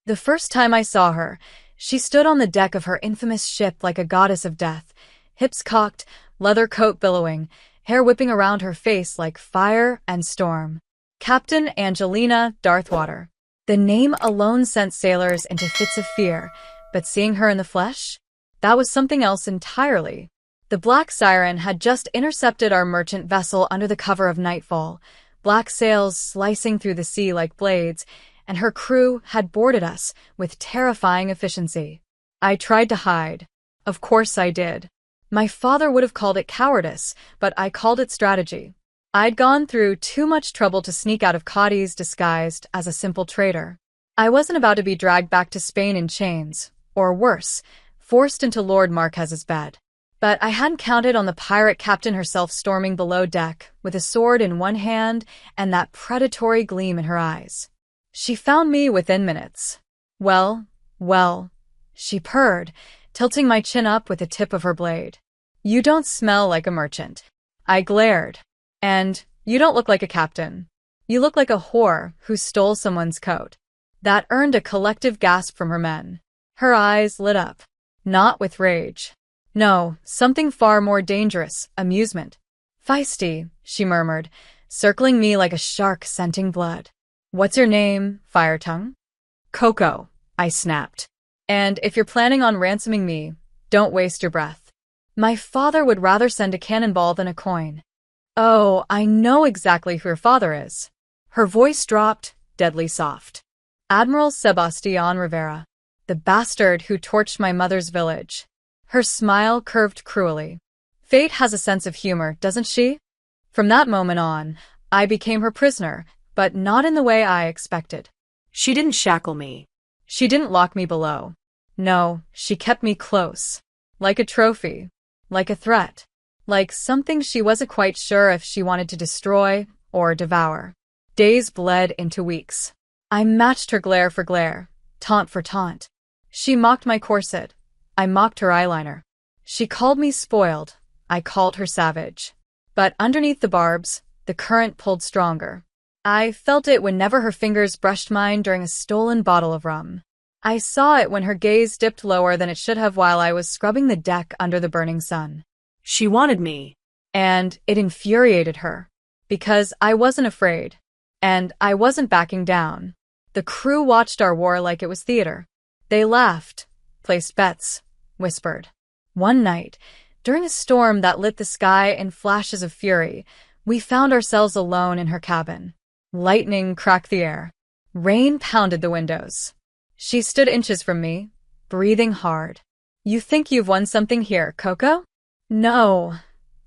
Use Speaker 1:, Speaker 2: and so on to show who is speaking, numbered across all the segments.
Speaker 1: The first time I saw her, she stood on the deck of her infamous ship like a goddess of death, hips cocked, leather coat billowing, hair whipping around her face like fire and storm. Captain Angelina Darthwater. The name alone sent sailors into fits of fear, but seeing her in the flesh? That was something else entirely. The Black Siren had just intercepted our merchant vessel under the cover of nightfall, black sails slicing through the sea like blades, and her crew had boarded us with terrifying efficiency. I tried to hide. Of course I did. My father would have called it cowardice, but I called it strategy. I'd gone through too much trouble to sneak out of Cadiz disguised as a simple trader. I wasn't about to be dragged back to Spain in chains, or worse, forced into Lord Marquez's bed. But I hadn't counted on the pirate captain herself storming below deck, with a sword in one hand and that predatory gleam in her eyes. She found me within minutes. Well, she purred, tilting my chin up with the tip of her blade. You don't smell like a merchant. I glared. And you don't look like a captain. You look like a whore who stole someone's coat. That earned a collective gasp from her men. Her eyes lit up. Not with rage. No, something far more dangerous, amusement. Feisty, she murmured, circling me like a shark scenting blood. What's your name, Firetongue? Coco, I snapped. And if you're planning on ransoming me, don't waste your breath. My father would rather send a cannonball than a coin. Oh, I know exactly who your father is. Her voice dropped, deadly soft. Admiral Sebastián Rivera, the bastard who torched my mother's village. Her smile curved cruelly. Fate has a sense of humor, doesn't she? From that moment on, I became her prisoner, but not in the way I expected.
Speaker 2: She didn't shackle me.
Speaker 1: She didn't lock me below. No, she kept me close. Like a trophy. Like a threat. Like something she wasn't quite sure if she wanted to destroy or devour. Days bled into weeks. I matched her glare for glare, taunt for taunt. She mocked my corset. I mocked her eyeliner. She called me spoiled. I called her savage. But underneath the barbs, the current pulled stronger. I felt it whenever her fingers brushed mine during a stolen bottle of rum. I saw it when her gaze dipped lower than it should have while I was scrubbing the deck under the burning sun.
Speaker 2: She wanted me.
Speaker 1: And it infuriated her. Because I wasn't afraid. And I wasn't backing down. The crew watched our war like it was theater. They laughed, placed bets, whispered. One night, during a storm that lit the sky in flashes of fury, we found ourselves alone in her cabin. Lightning cracked the air. Rain pounded the windows. She stood inches from me, breathing hard. You think you've won something here, Coco? No,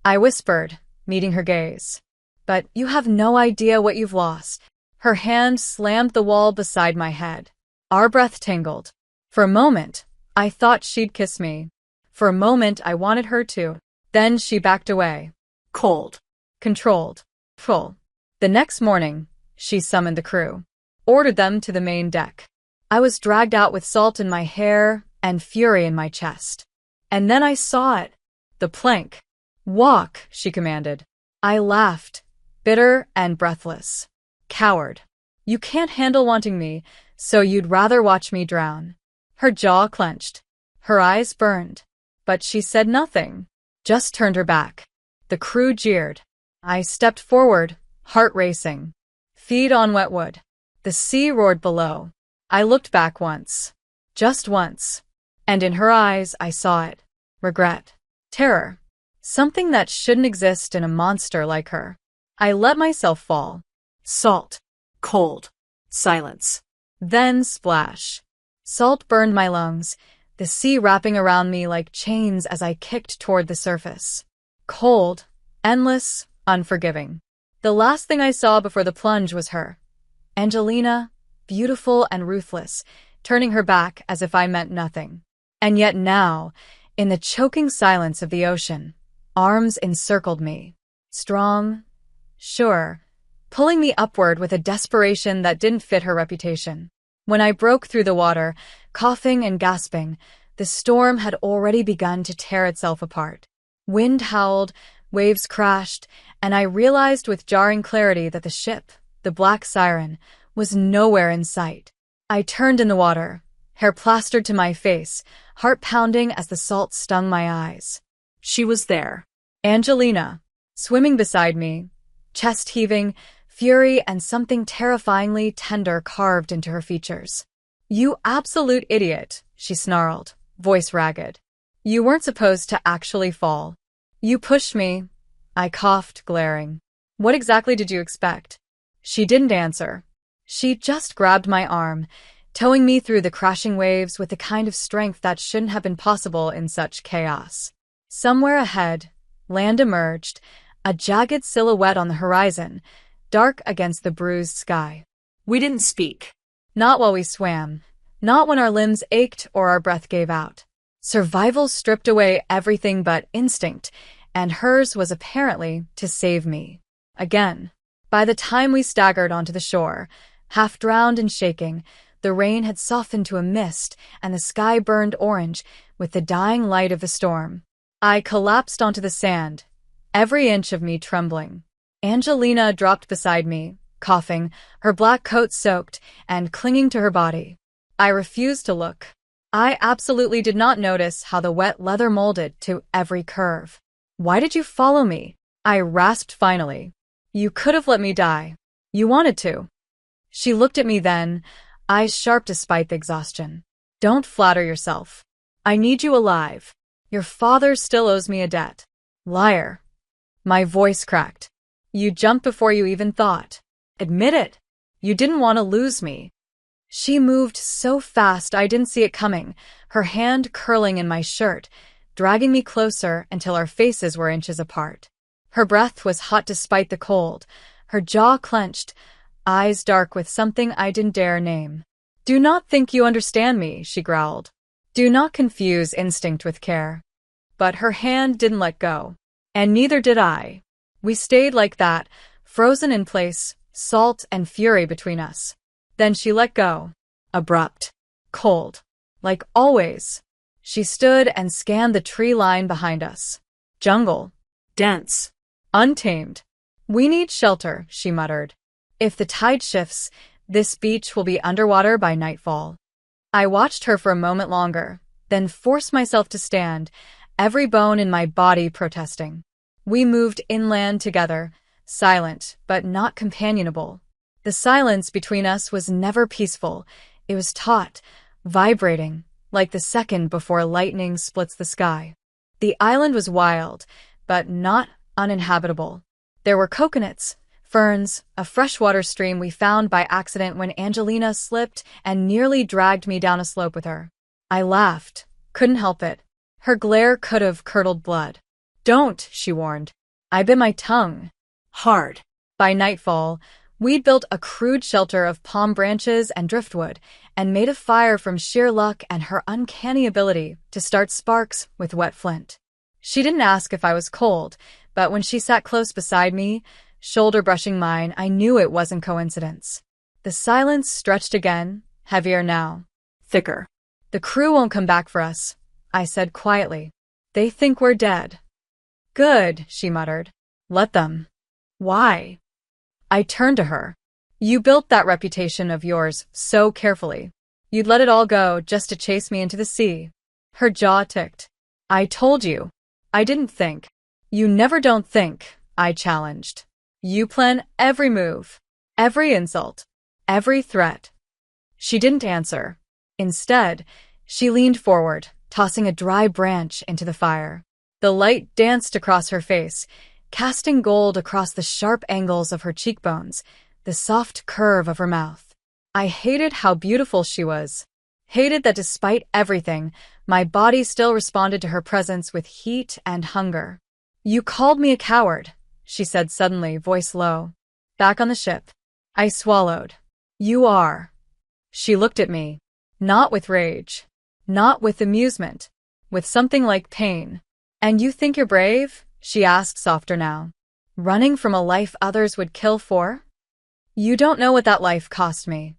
Speaker 1: I whispered, meeting her gaze. But you have no idea what you've lost. Her hand slammed the wall beside my head. Our breath tingled. For a moment, I thought she'd kiss me. For a moment, I wanted her to. Then she backed away.
Speaker 2: Cold.
Speaker 1: Controlled. Full. The next morning, she summoned the crew. Ordered them to the main deck. I was dragged out with salt in my hair and fury in my chest. And then I saw it. The plank. Walk, she commanded. I laughed, bitter and breathless. Coward. You can't handle wanting me, so you'd rather watch me drown. Her jaw clenched. Her eyes burned. But she said nothing. Just turned her back. The crew jeered. I stepped forward, heart racing. Feet on wet wood. The sea roared below. I looked back once. Just once. And in her eyes I saw it. Regret. Terror. Something that shouldn't exist in a monster like her. I let myself fall. Salt.
Speaker 2: Cold. Silence.
Speaker 1: Then splash. Salt burned my lungs, the sea wrapping around me like chains as I kicked toward the surface. Cold, endless, unforgiving. The last thing I saw before the plunge was her. Angelina, beautiful and ruthless, turning her back as if I meant nothing. And yet now, in the choking silence of the ocean, arms encircled me. Strong, sure, pulling me upward with a desperation that didn't fit her reputation. When I broke through the water, coughing and gasping, the storm had already begun to tear itself apart. Wind howled, waves crashed, and I realized with jarring clarity that the ship, the Black Siren, was nowhere in sight. I turned in the water, hair plastered to my face, heart pounding as the salt stung my eyes.
Speaker 2: She was there.
Speaker 1: Angelina, swimming beside me, chest heaving, fury and something terrifyingly tender carved into her features. You absolute idiot, she snarled, voice ragged. You weren't supposed to actually fall. You pushed me. I coughed, glaring. What exactly did you expect? She didn't answer. She just grabbed my arm, towing me through the crashing waves with the kind of strength that shouldn't have been possible in such chaos. Somewhere ahead, land emerged, a jagged silhouette on the horizon, dark against the bruised sky.
Speaker 2: We didn't speak.
Speaker 1: Not while we swam. Not when our limbs ached or our breath gave out. Survival stripped away everything but instinct, and hers was apparently to save me. Again. By the time we staggered onto the shore, half drowned and shaking, the rain had softened to a mist and the sky burned orange with the dying light of the storm. I collapsed onto the sand, every inch of me trembling. Angelina dropped beside me, coughing, her black coat soaked and clinging to her body. I refused to look. I absolutely did not notice how the wet leather molded to every curve. Why did you follow me? I rasped finally. You could have let me die. You wanted to. She looked at me then, eyes sharp despite the exhaustion. Don't flatter yourself. I need you alive. Your father still owes me a debt. Liar. My voice cracked. You jumped before you even thought. Admit it. You didn't want to lose me. She moved so fast I didn't see it coming, her hand curling in my shirt, dragging me closer until our faces were inches apart. Her breath was hot despite the cold, her jaw clenched, eyes dark with something I didn't dare name. Do not think you understand me, she growled. Do not confuse instinct with care. But her hand didn't let go. And neither did I. We stayed like that, frozen in place, salt and fury between us. Then she let go. Abrupt. Cold. Like always. She stood and scanned the tree line behind us. Jungle.
Speaker 2: Dense.
Speaker 1: Untamed. We need shelter, she muttered. If the tide shifts, this beach will be underwater by nightfall. I watched her for a moment longer, then forced myself to stand, every bone in my body protesting. We moved inland together, silent but not companionable. The silence between us was never peaceful. It was taut, vibrating, like the second before lightning splits the sky. The island was wild, but not uninhabitable. There were coconuts, ferns, a freshwater stream we found by accident when Angelina slipped and nearly dragged me down a slope with her. I laughed, couldn't help it. Her glare could have curdled blood. Don't, she warned. I bit my tongue.
Speaker 2: Hard.
Speaker 1: By nightfall, we'd built a crude shelter of palm branches and driftwood and made a fire from sheer luck and her uncanny ability to start sparks with wet flint. She didn't ask if I was cold, but when she sat close beside me, shoulder brushing mine, I knew it wasn't coincidence. The silence stretched again, heavier now.
Speaker 2: Thicker.
Speaker 1: The crew won't come back for us, I said quietly. They think we're dead. Good, she muttered. Let them. Why? I turned to her. You built that reputation of yours so carefully. You'd let it all go just to chase me into the sea. Her jaw ticked. I told you. I didn't think. You never don't think, I challenged. You plan every move, every insult, every threat. She didn't answer. Instead, she leaned forward, tossing a dry branch into the fire. The light danced across her face, casting gold across the sharp angles of her cheekbones, the soft curve of her mouth. I hated how beautiful she was. Hated that despite everything, my body still responded to her presence with heat and hunger. You called me a coward, she said suddenly, voice low. Back on the ship. I swallowed. You are. She looked at me. Not with rage. Not with amusement. With something like pain. And you think you're brave? She asked, softer now. Running from a life others would kill for? You don't know what that life cost me.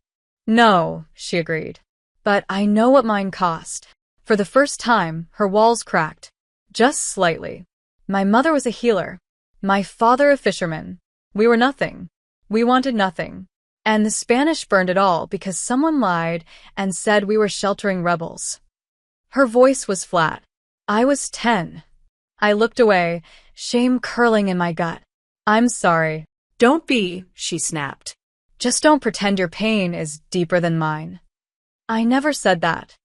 Speaker 1: No, she agreed. But I know what mine cost. For the first time, her walls cracked. Just slightly. My mother was a healer. My father a fisherman. We were nothing. We wanted nothing. And the Spanish burned it all because someone lied and said we were sheltering rebels. Her voice was flat. I was 10. I looked away, shame curling in my gut. I'm sorry.
Speaker 2: Don't be, she snapped.
Speaker 1: Just don't pretend your pain is deeper than mine. I never said that.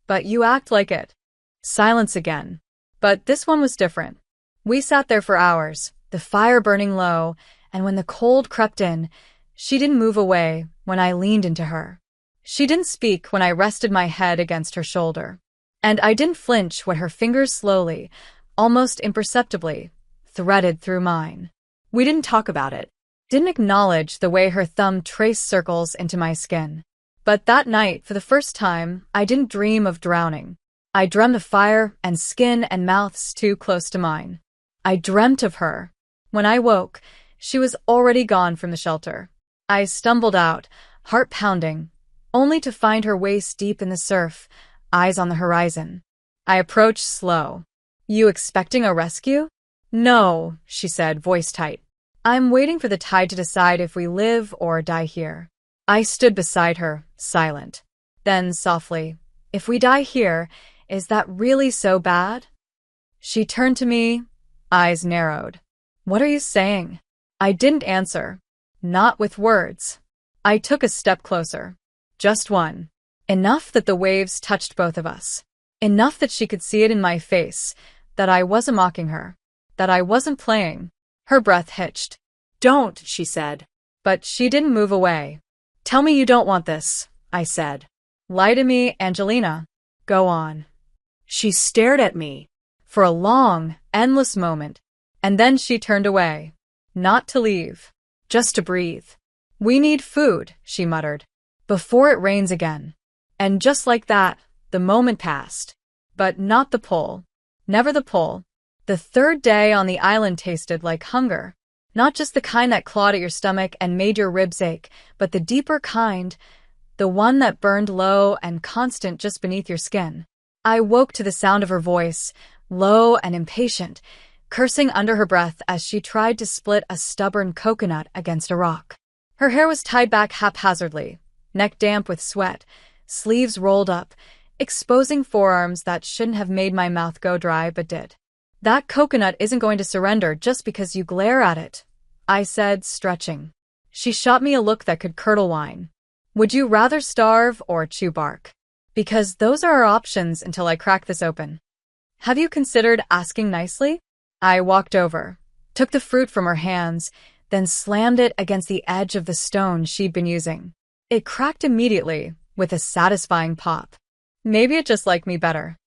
Speaker 1: But you act like it. Silence again. But this one was different. We sat there for hours, the fire burning low, and when the cold crept in, she didn't move away when I leaned into her. She didn't speak when I rested my head against her shoulder. And I didn't flinch when her fingers slowly, almost imperceptibly, threaded through mine.
Speaker 2: We didn't talk about it.
Speaker 1: Didn't acknowledge the way her thumb traced circles into my skin. But that night, for the first time, I didn't dream of drowning. I dreamt of fire and skin and mouths too close to mine. I dreamt of her. When I woke, she was already gone from the shelter. I stumbled out, heart pounding, only to find her waist deep in the surf, eyes on the horizon. I approached slow. You expecting a rescue? No, she said, voice tight. I'm waiting for the tide to decide if we live or die here. I stood beside her, silent. Then, softly, if we die here, is that really so bad? She turned to me, eyes narrowed. What are you saying? I didn't answer. Not with words. I took a step closer. Just one. Enough that the waves touched both of us. Enough that she could see it in my face, that I wasn't mocking her, that I wasn't playing. Her breath hitched.
Speaker 2: Don't, she said.
Speaker 1: But she didn't move away. Tell me you don't want this, I said. Lie to me, Angelina. Go on.
Speaker 2: She stared at me.
Speaker 1: For a long, endless moment, and then she turned away. Not to leave. Just to breathe. We need food, she muttered. Before it rains again. And just like that, the moment passed. But not the pull. Never the pull. The third day on the island tasted like hunger. Not just the kind that clawed at your stomach and made your ribs ache, but the deeper kind, the one that burned low and constant just beneath your skin. I woke to the sound of her voice, low and impatient, cursing under her breath as she tried to split a stubborn coconut against a rock. Her hair was tied back haphazardly, neck damp with sweat, sleeves rolled up, exposing forearms that shouldn't have made my mouth go dry but did. That coconut isn't going to surrender just because you glare at it, I said, stretching. She shot me a look that could curdle wine. Would you rather starve or chew bark? Because those are our options until I crack this open. Have you considered asking nicely? I walked over, took the fruit from her hands, then slammed it against the edge of the stone she'd been using. It cracked immediately, with a satisfying pop. Maybe it just liked me better.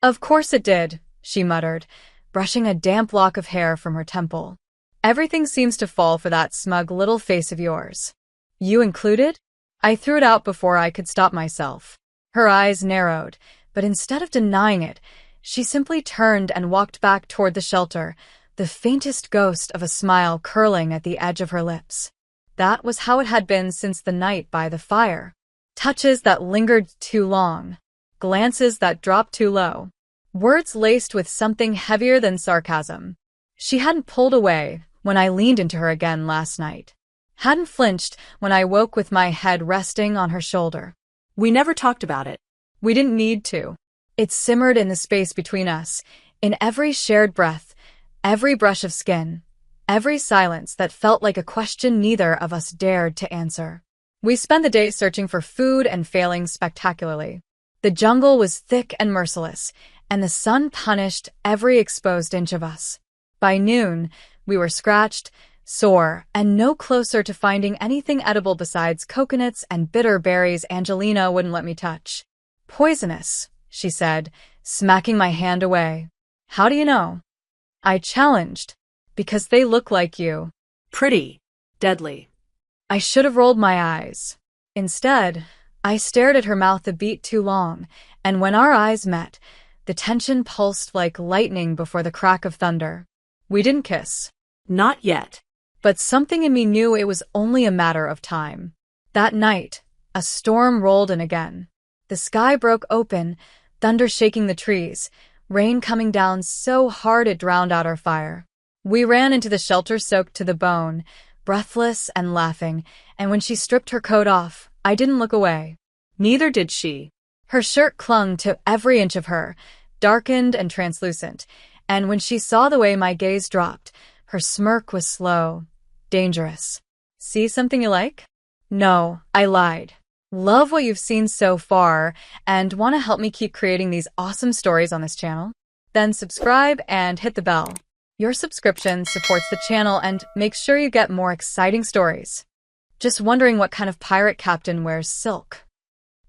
Speaker 1: Of course it did, she muttered, brushing a damp lock of hair from her temple. Everything seems to fall for that smug little face of yours. You included? I threw it out before I could stop myself. Her eyes narrowed, but instead of denying it, she simply turned and walked back toward the shelter, the faintest ghost of a smile curling at the edge of her lips. That was how it had been since the night by the fire. Touches that lingered too long. Glances that dropped too low. Words laced with something heavier than sarcasm. She hadn't pulled away when I leaned into her again last night. Hadn't flinched when I woke with my head resting on her shoulder.
Speaker 2: We never talked about it.
Speaker 1: We didn't need to. It simmered in the space between us, in every shared breath, every brush of skin, every silence that felt like a question neither of us dared to answer. We spent the day searching for food and failing spectacularly. The jungle was thick and merciless, and the sun punished every exposed inch of us. By noon, we were scratched, sore, and no closer to finding anything edible besides coconuts and bitter berries Angelina wouldn't let me touch. Poisonous, she said, smacking my hand away. How do you know? I challenged. Because they look like you.
Speaker 2: Pretty. Deadly.
Speaker 1: I should have rolled my eyes. Instead, I stared at her mouth a beat too long, and when our eyes met, the tension pulsed like lightning before the crack of thunder. We didn't kiss.
Speaker 2: Not yet.
Speaker 1: But something in me knew it was only a matter of time. That night, a storm rolled in again. The sky broke open, thunder shaking the trees, rain coming down so hard it drowned out our fire. We ran into the shelter soaked to the bone, breathless and laughing, and when she stripped her coat off, I didn't look away.
Speaker 2: Neither did she.
Speaker 1: Her shirt clung to every inch of her, darkened and translucent, and when she saw the way my gaze dropped, her smirk was slow, dangerous. See something you like? No, I lied. Love what you've seen so far and want to help me keep creating these awesome stories on this channel? Then subscribe and hit the bell. Your subscription supports the channel and makes sure you get more exciting stories. Just wondering what kind of pirate captain wears silk.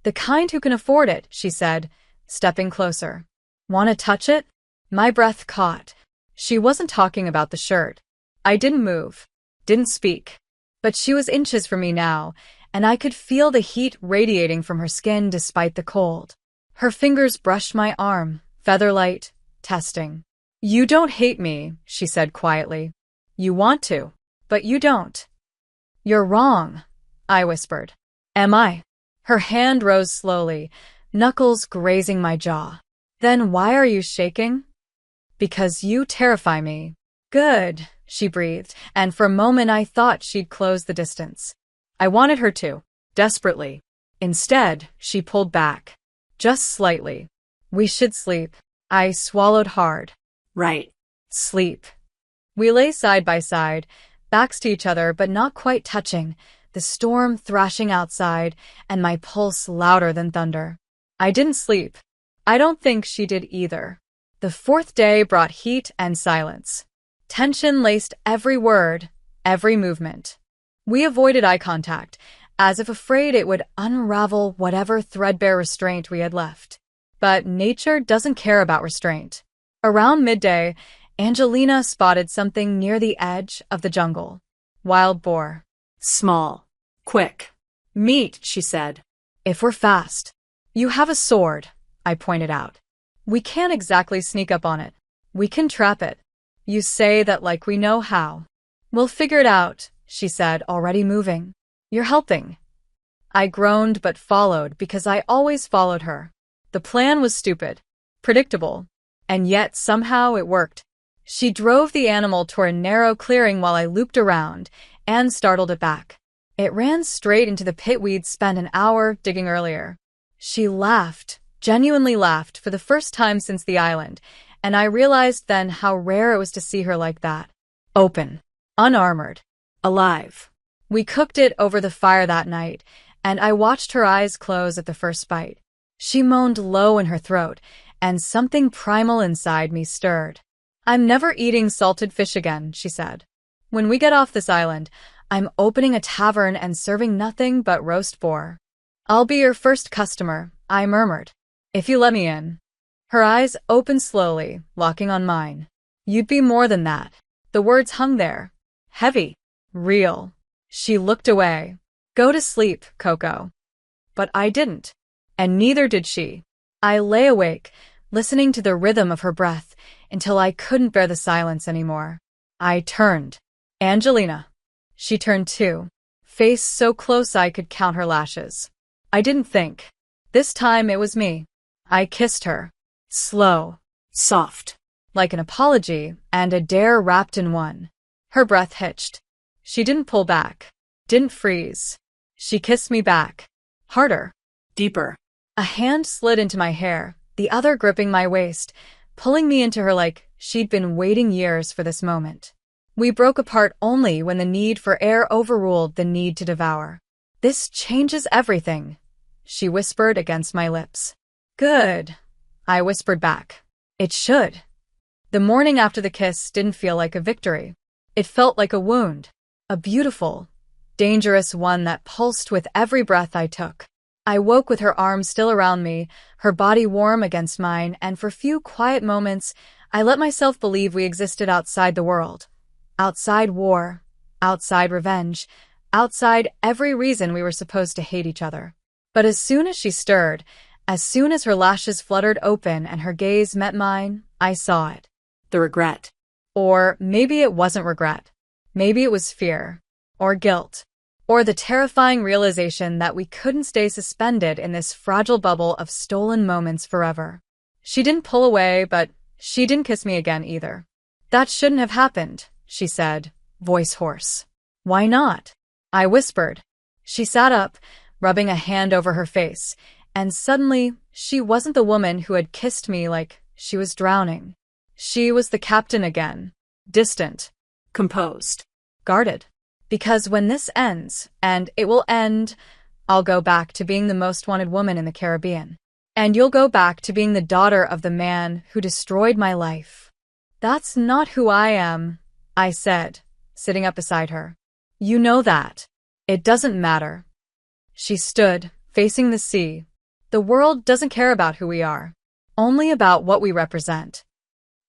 Speaker 1: The kind who can afford it, she said, stepping closer. Want to touch it? My breath caught. She wasn't talking about the shirt. I didn't move, didn't speak. But she was inches from me now, and I could feel the heat radiating from her skin despite the cold. Her fingers brushed my arm, featherlight, testing. You don't hate me, she said quietly. You want to, but you don't. You're wrong, I whispered. Am I? Her hand rose slowly, knuckles grazing my jaw. Then why are you shaking? Because you terrify me. Good, she breathed, and for a moment I thought she'd close the distance. I wanted her to, desperately. Instead, she pulled back. Just slightly. We should sleep. I swallowed hard.
Speaker 2: Right.
Speaker 1: Sleep. We lay side by side, backs to each other but not quite touching, the storm thrashing outside and my pulse louder than thunder. I didn't sleep. I don't think she did either. The fourth day brought heat and silence. Tension laced every word, every movement. We avoided eye contact, as if afraid it would unravel whatever threadbare restraint we had left. But nature doesn't care about restraint. Around midday, Angelina spotted something near the edge of the jungle. Wild boar.
Speaker 2: Small. Quick. Meat, she said.
Speaker 1: If we're fast. You have a sword, I pointed out. We can't exactly sneak up on it. We can trap it. You say that like we know how. We'll figure it out, she said, already moving. You're helping. I groaned but followed because I always followed her. The plan was stupid, predictable, and yet somehow it worked. She drove the animal toward a narrow clearing while I looped around and startled it back. It ran straight into the pit we'd spent an hour digging earlier. She laughed, genuinely laughed, for the first time since the island, and I realized then how rare it was to see her like that. Open, unarmored, alive. We cooked it over the fire that night, and I watched her eyes close at the first bite. She moaned low in her throat, and something primal inside me stirred. I'm never eating salted fish again, she said. When we get off this island, I'm opening a tavern and serving nothing but roast boar. I'll be your first customer, I murmured. If you let me in. Her eyes opened slowly, locking on mine. You'd be more than that. The words hung there. Heavy. Real. She looked away. Go to sleep, Coco. But I didn't. And neither did she. I lay awake, listening to the rhythm of her breath, until I couldn't bear the silence anymore. I turned. Angelina. She turned too, face so close I could count her lashes. I didn't think. This time it was me. I kissed her. Slow.
Speaker 2: Soft.
Speaker 1: Like an apology and a dare wrapped in one. Her breath hitched. She didn't pull back. Didn't freeze. She kissed me back. Harder.
Speaker 2: Deeper.
Speaker 1: A hand slid into my hair, the other gripping my waist, pulling me into her like she'd been waiting years for this moment. We broke apart only when the need for air overruled the need to devour. This changes everything, she whispered against my lips. Good, I whispered back. It should. The morning after the kiss didn't feel like a victory. It felt like a wound, a beautiful, dangerous one that pulsed with every breath I took. I woke with her arms still around me, her body warm against mine, and for a few quiet moments, I let myself believe we existed outside the world. Outside war, outside revenge, outside every reason we were supposed to hate each other. But as soon as she stirred, as soon as her lashes fluttered open and her gaze met mine, I saw it.
Speaker 2: The regret.
Speaker 1: Or maybe it wasn't regret. Maybe it was fear, or guilt, or the terrifying realization that we couldn't stay suspended in this fragile bubble of stolen moments forever. She didn't pull away, but she didn't kiss me again either. That shouldn't have happened, she said, voice hoarse. Why not? I whispered. She sat up, rubbing a hand over her face, and suddenly she wasn't the woman who had kissed me like she was drowning. She was the captain again, distant,
Speaker 2: Composed.
Speaker 1: guarded. Because when this ends, and it will end, I'll go back to being the most wanted woman in the Caribbean. And you'll go back to being the daughter of the man who destroyed my life. That's not who I am, I said, sitting up beside her. You know that. It doesn't matter. She stood, facing the sea. The world doesn't care about who we are, only about what we represent.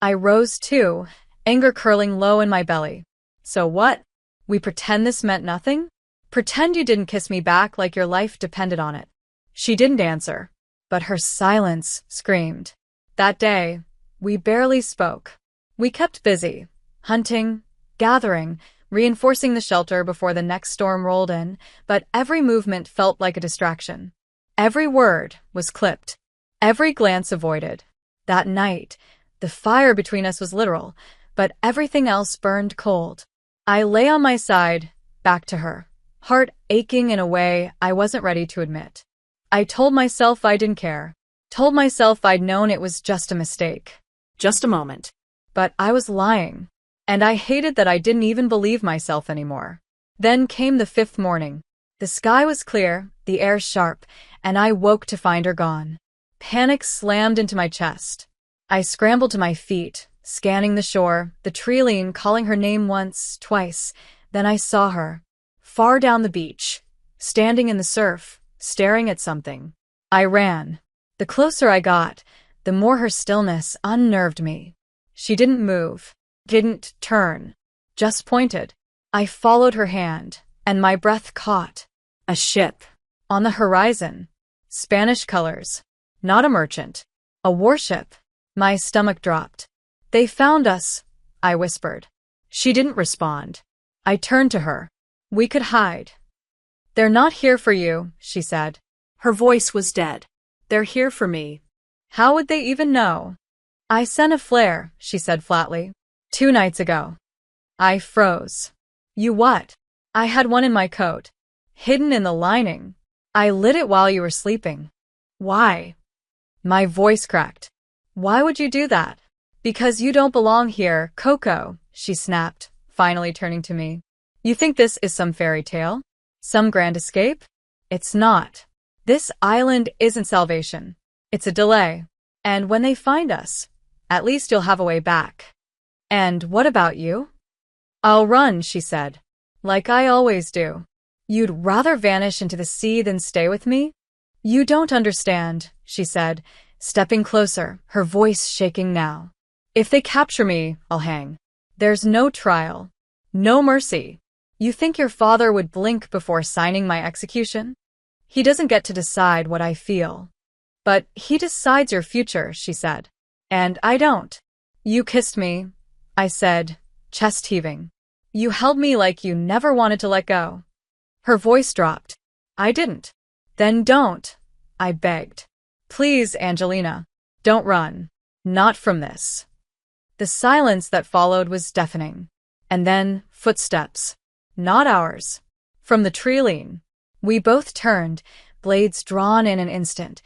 Speaker 1: I rose too, anger curling low in my belly. So what? We pretend this meant nothing? Pretend you didn't kiss me back like your life depended on it. She didn't answer, but her silence screamed. That day, we barely spoke. We kept busy, hunting, gathering, reinforcing the shelter before the next storm rolled in, but every movement felt like a distraction. Every word was clipped, every glance avoided. That night, the fire between us was literal, but everything else burned cold. I lay on my side, back to her, heart aching in a way I wasn't ready to admit. I told myself I didn't care, told myself I'd known it was just a mistake.
Speaker 2: Just a moment.
Speaker 1: But I was lying, and I hated that I didn't even believe myself anymore. Then came the fifth morning. The sky was clear, the air sharp, and I woke to find her gone. Panic slammed into my chest. I scrambled to my feet, scanning the shore, the trilene calling her name once, twice. Then I saw her, far down the beach, standing in the surf, staring at something. I ran. The closer I got, the more her stillness unnerved me. She didn't move, didn't turn, just pointed. I followed her hand, and my breath caught.
Speaker 2: A ship.
Speaker 1: On the horizon. Spanish colors. Not a merchant. A warship. My stomach dropped. They found us, I whispered. She didn't respond. I turned to her. We could hide. They're not here for you, she said.
Speaker 2: Her voice was dead. They're here for me.
Speaker 1: How would they even know? I sent a flare, she said flatly. 2 nights ago. I froze. You what? I had one in my coat, hidden in the lining. I lit it while you were sleeping. Why? My voice cracked. Why would you do that? Because you don't belong here, Coco, she snapped, finally turning to me. You think this is some fairy tale? Some grand escape? It's not. This island isn't salvation. It's a delay. And when they find us, at least you'll have a way back. And what about you? I'll run, she said. Like I always do. You'd rather vanish into the sea than stay with me? You don't understand, she said, stepping closer, her voice shaking now. If they capture me, I'll hang. There's no trial. No mercy. You think your father would blink before signing my execution? He doesn't get to decide what I feel. But he decides your future, she said. And I don't. You kissed me, I said, chest heaving. You held me like you never wanted to let go. Her voice dropped. I didn't. Then don't, I begged. Please, Angelina, don't run. Not from this. The silence that followed was deafening. And then footsteps. Not ours. From the trilene. We both turned, blades drawn in an instant,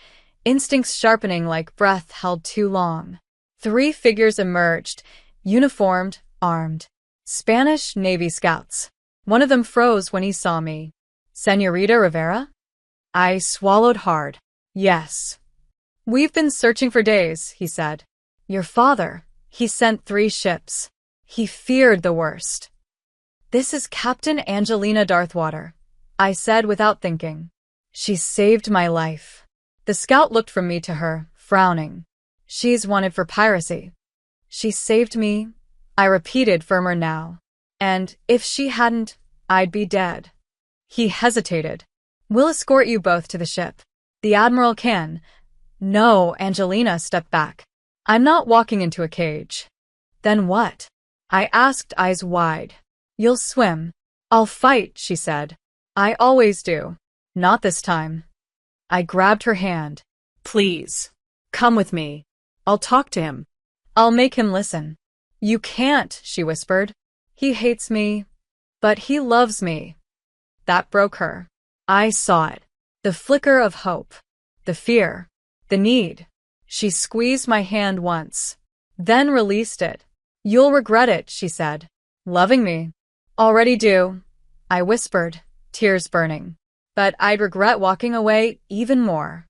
Speaker 1: instincts sharpening like breath held too long. 3 figures emerged, uniformed, armed. Spanish Navy scouts. One of them froze when he saw me. Señorita Rivera? I swallowed hard. Yes. We've been searching for days, he said. Your father, he sent 3 ships. He feared the worst. This is Captain Angelina Darthwater, I said without thinking. She saved my life. The scout looked from me to her, frowning. She's wanted for piracy. She saved me, I repeated firmer now. And if she hadn't, I'd be dead. He hesitated. We'll escort you both to the ship. The Admiral can. No, Angelina stepped back. I'm not walking into a cage. Then what? I asked, eyes wide. You'll swim. I'll fight, she said. I always do. Not this time. I grabbed her hand.
Speaker 2: Please. Come with me. I'll talk to him.
Speaker 1: I'll make him listen. You can't, she whispered. He hates me. But he loves me. That broke her. I saw it. The flicker of hope. The fear. The need. She squeezed my hand once, then released it. You'll regret it, she said. Loving me. Already do, I whispered, tears burning. But I'd regret walking away even more.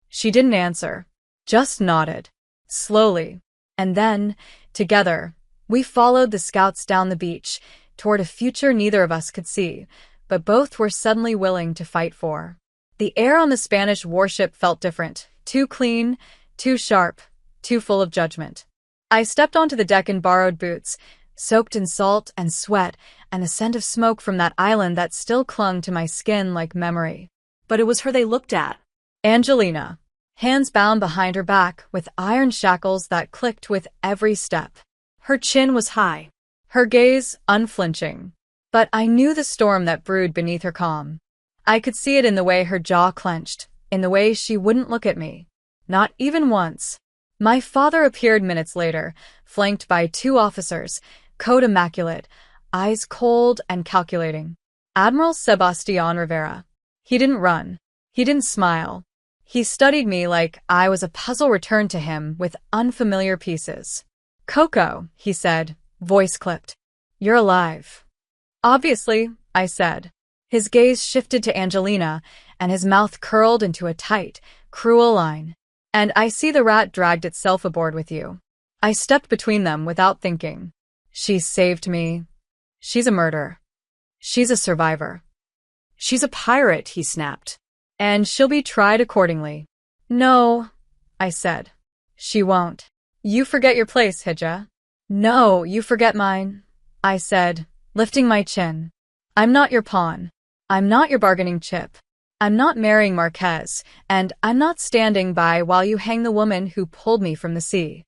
Speaker 1: She didn't answer, just nodded, slowly. And then, together, we followed the scouts down the beach, toward a future neither of us could see, but both were suddenly willing to fight for. The air on the Spanish warship felt different, too clean, too sharp, too full of judgment. I stepped onto the deck in borrowed boots, soaked in salt and sweat and the scent of smoke from that island that still clung to my skin like memory.
Speaker 2: But it was her they looked at.
Speaker 1: Angelina, hands bound behind her back with iron shackles that clicked with every step.
Speaker 2: Her chin was high,
Speaker 1: her gaze unflinching. But I knew the storm that brewed beneath her calm. I could see it in the way her jaw clenched, in the way she wouldn't look at me. Not even once. My father appeared minutes later, flanked by 2 officers, coat immaculate, eyes cold and calculating. Admiral Sebastián Rivera. He didn't run. He didn't smile. He studied me like I was a puzzle returned to him with unfamiliar pieces. Coco, he said, voice clipped. You're alive. Obviously, I said. His gaze shifted to Angelina, and his mouth curled into a tight, cruel line. And I see the rat dragged itself aboard with you. I stepped between them without thinking. She saved me. She's a murderer. She's a survivor.
Speaker 2: She's a pirate, he snapped.
Speaker 1: And she'll be tried accordingly. No, I said. She won't. You forget your place, Hija. No, you forget mine, I said, lifting my chin. I'm not your pawn. I'm not your bargaining chip. I'm not marrying Marquez, and I'm not standing by while you hang the woman who pulled me from the sea.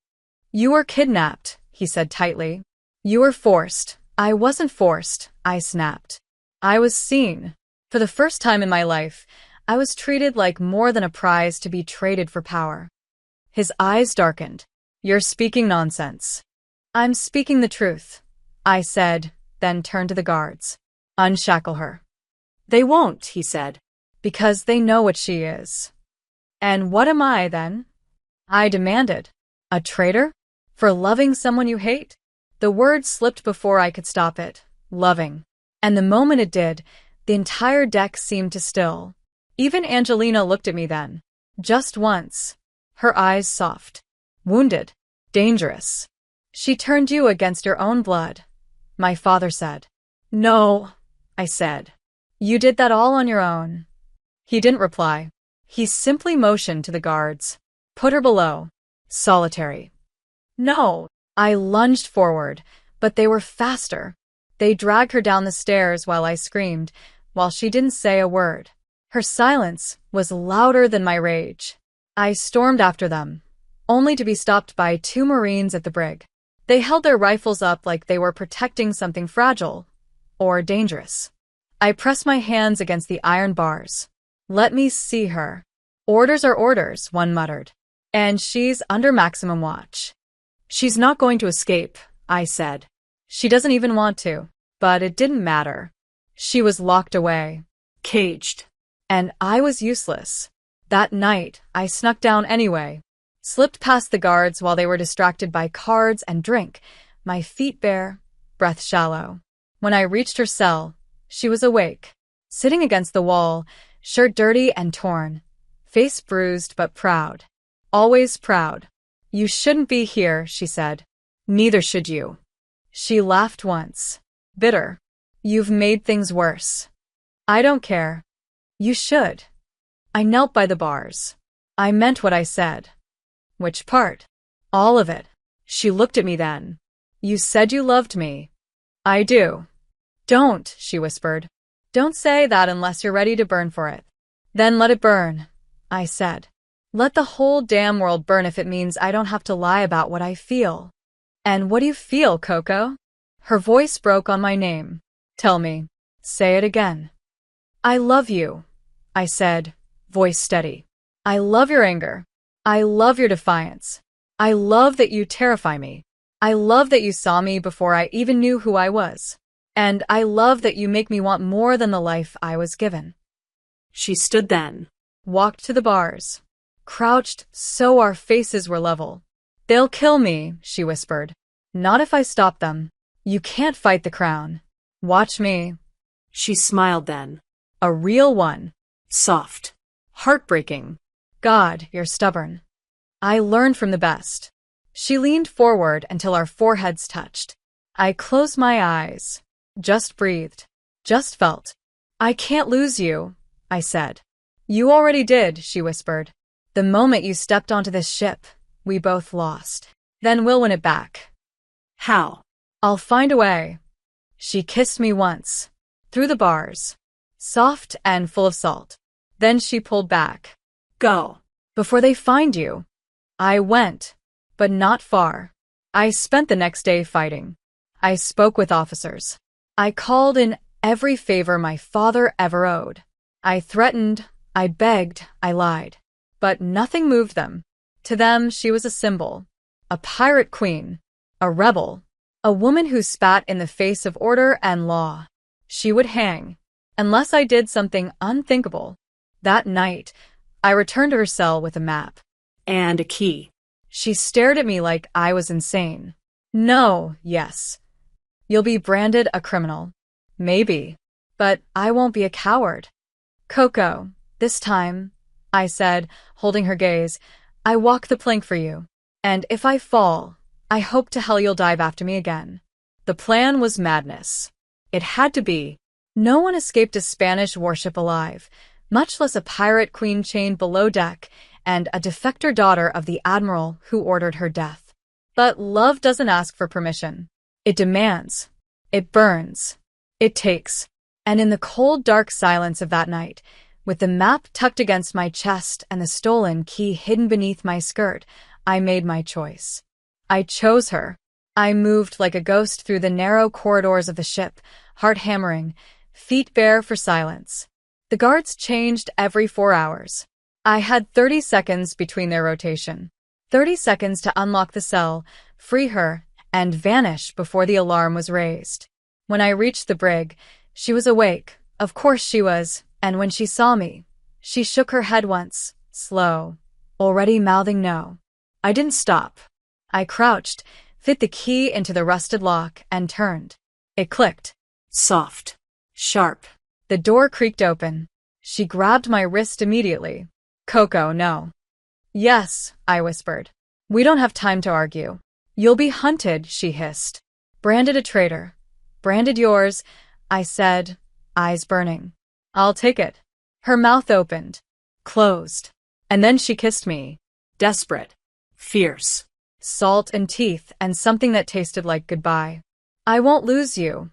Speaker 1: You were kidnapped, he said tightly. You were forced. I wasn't forced, I snapped. I was seen. For the first time in my life, I was treated like more than a prize to be traded for power. His eyes darkened. You're speaking nonsense. I'm speaking the truth, I said, then turned to the guards. Unshackle her.
Speaker 2: They won't, he said.
Speaker 1: Because they know what she is. And what am I, then? I demanded. A traitor? For loving someone you hate? The word slipped before I could stop it. Loving. And the moment it did, the entire deck seemed to still. Even Angelina looked at me then. Just once. Her eyes soft. Wounded. Dangerous. She turned you against your own blood, my father said. No, I said. You did that all on your own. He didn't reply. He simply motioned to the guards. Put her below. Solitary. No. I lunged forward, but they were faster. They dragged her down the stairs while I screamed, while she didn't say a word. Her silence was louder than my rage. I stormed after them, only to be stopped by 2 Marines at the brig. They held their rifles up like they were protecting something fragile or dangerous. I pressed my hands against the iron bars. Let me see her. Orders are orders, one muttered. And she's under maximum watch. She's not going to escape, I said. She doesn't even want to. But it didn't matter. She was locked away.
Speaker 2: Caged.
Speaker 1: And I was useless. That night, I snuck down anyway. Slipped past the guards while they were distracted by cards and drink, my feet bare, breath shallow. When I reached her cell, she was awake, sitting against the wall, shirt dirty and torn, face bruised but proud. Always proud. You shouldn't be here, she said. Neither should you. She laughed once. Bitter. You've made things worse. I don't care. You should. I knelt by the bars. I meant what I said. Which part? All of it. She looked at me then. You said you loved me. I do. Don't, she whispered. Don't say that unless you're ready to burn for it. Then let it burn, I said. Let the whole damn world burn if it means I don't have to lie about what I feel. And what do you feel, Coco? Her voice broke on my name. Tell me. Say it again. I love you, I said, voice steady. I love your anger. I love your defiance. I love that you terrify me. I love that you saw me before I even knew who I was. And I love that you make me want more than the life I was given.
Speaker 2: She stood then.
Speaker 1: Walked to the bars. Crouched so our faces were level. They'll kill me, she whispered. Not if I stop them. You can't fight the crown. Watch me.
Speaker 2: She smiled then.
Speaker 1: A real one.
Speaker 2: Soft.
Speaker 1: Heartbreaking. God, you're stubborn. I learned from the best. She leaned forward until our foreheads touched. I closed my eyes. Just breathed. Just felt. I can't lose you, I said. You already did, she whispered. The moment you stepped onto this ship, we both lost. Then we'll win it back.
Speaker 2: How?
Speaker 1: I'll find a way. She kissed me once. Through the bars. Soft and full of salt. Then she pulled back.
Speaker 2: Go.
Speaker 1: Before they find you. I went, but not far. I spent the next day fighting. I spoke with officers. I called in every favor my father ever owed. I threatened, I begged, I lied. But nothing moved them. To them, she was a symbol. A pirate queen. A rebel. A woman who spat in the face of order and law. She would hang. Unless I did something unthinkable. That night, I returned to her cell with a map.
Speaker 2: And a key.
Speaker 1: She stared at me like I was insane. No, yes. You'll be branded a criminal. Maybe. But I won't be a coward. Coco, this time, I said, holding her gaze, I walk the plank for you. And if I fall, I hope to hell you'll dive after me again. The plan was madness. It had to be. No one escaped a Spanish warship alive, much less a pirate queen chained below deck and a defector daughter of the admiral who ordered her death. But love doesn't ask for permission. It demands. It burns. It takes. And in the cold, dark silence of that night, with the map tucked against my chest and the stolen key hidden beneath my skirt, I made my choice. I chose her. I moved like a ghost through the narrow corridors of the ship, heart hammering, feet bare for silence. The guards changed every 4 hours. I had 30 seconds between their rotation. 30 seconds to unlock the cell, free her, and vanish before the alarm was raised. When I reached the brig, she was awake. Of course she was, and when she saw me, she shook her head once, slow, already mouthing no. I didn't stop. I crouched, fit the key into the rusted lock, and turned. It clicked.
Speaker 2: Soft. Sharp.
Speaker 1: The door creaked open. She grabbed my wrist immediately. Coco, no. Yes, I whispered. We don't have time to argue. You'll be hunted, she hissed. Branded a traitor. Branded yours, I said, eyes burning. I'll take it. Her mouth opened. Closed. And then she kissed me.
Speaker 2: Desperate. Fierce.
Speaker 1: Salt and teeth and something that tasted like goodbye. I won't lose you,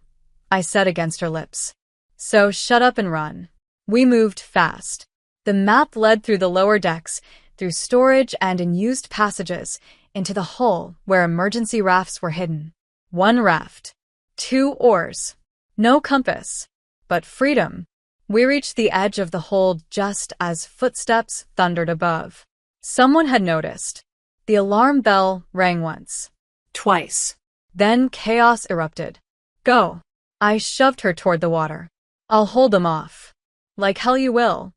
Speaker 1: I said against her lips. So shut up and run. We moved fast. The map led through the lower decks, through storage and unused passages, into the hull where emergency rafts were hidden. 1 raft. 2 oars. No compass. But freedom. We reached the edge of the hold just as footsteps thundered above. Someone had noticed. The alarm bell rang once.
Speaker 2: Twice.
Speaker 1: Then chaos erupted. Go. I shoved her toward the water. I'll hold them off. Like hell you will.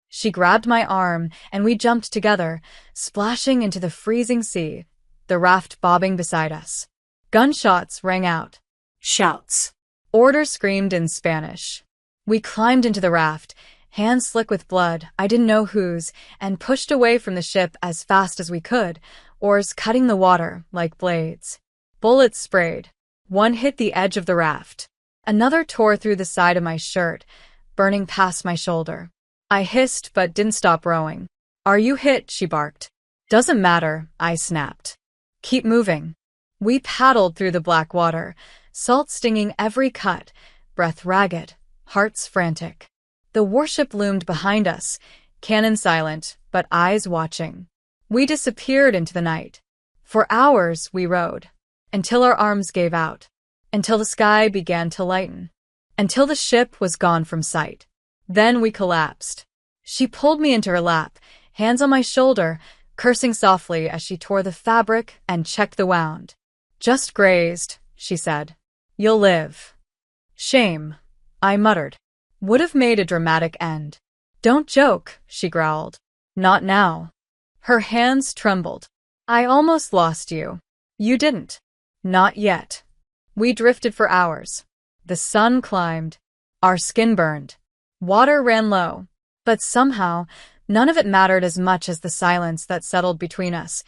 Speaker 1: She grabbed my arm, and we jumped together, splashing into the freezing sea, the raft bobbing beside us. Gunshots rang out.
Speaker 2: Shouts.
Speaker 1: Orders screamed in Spanish. We climbed into the raft, hands slick with blood, I didn't know whose, and pushed away from the ship as fast as we could, oars cutting the water like blades. Bullets sprayed. One hit the edge of the raft. Another tore through the side of my shirt, burning past my shoulder. I hissed but didn't stop rowing. Are you hit? She barked. Doesn't matter, I snapped. Keep moving. We paddled through the black water, salt stinging every cut, breath ragged, hearts frantic. The warship loomed behind us, cannon silent, but eyes watching. We disappeared into the night. For hours we rowed, until our arms gave out, until the sky began to lighten, until the ship was gone from sight. Then we collapsed. She pulled me into her lap, hands on my shoulder, cursing softly as she tore the fabric and checked the wound. Just grazed, she said. You'll live. Shame, I muttered. Would have made a dramatic end. Don't joke, she growled. Not now. Her hands trembled. I almost lost you. You didn't. Not yet. We drifted for hours. The sun climbed. Our skin burned. Water ran low. But somehow, none of it mattered as much as the silence that settled between us.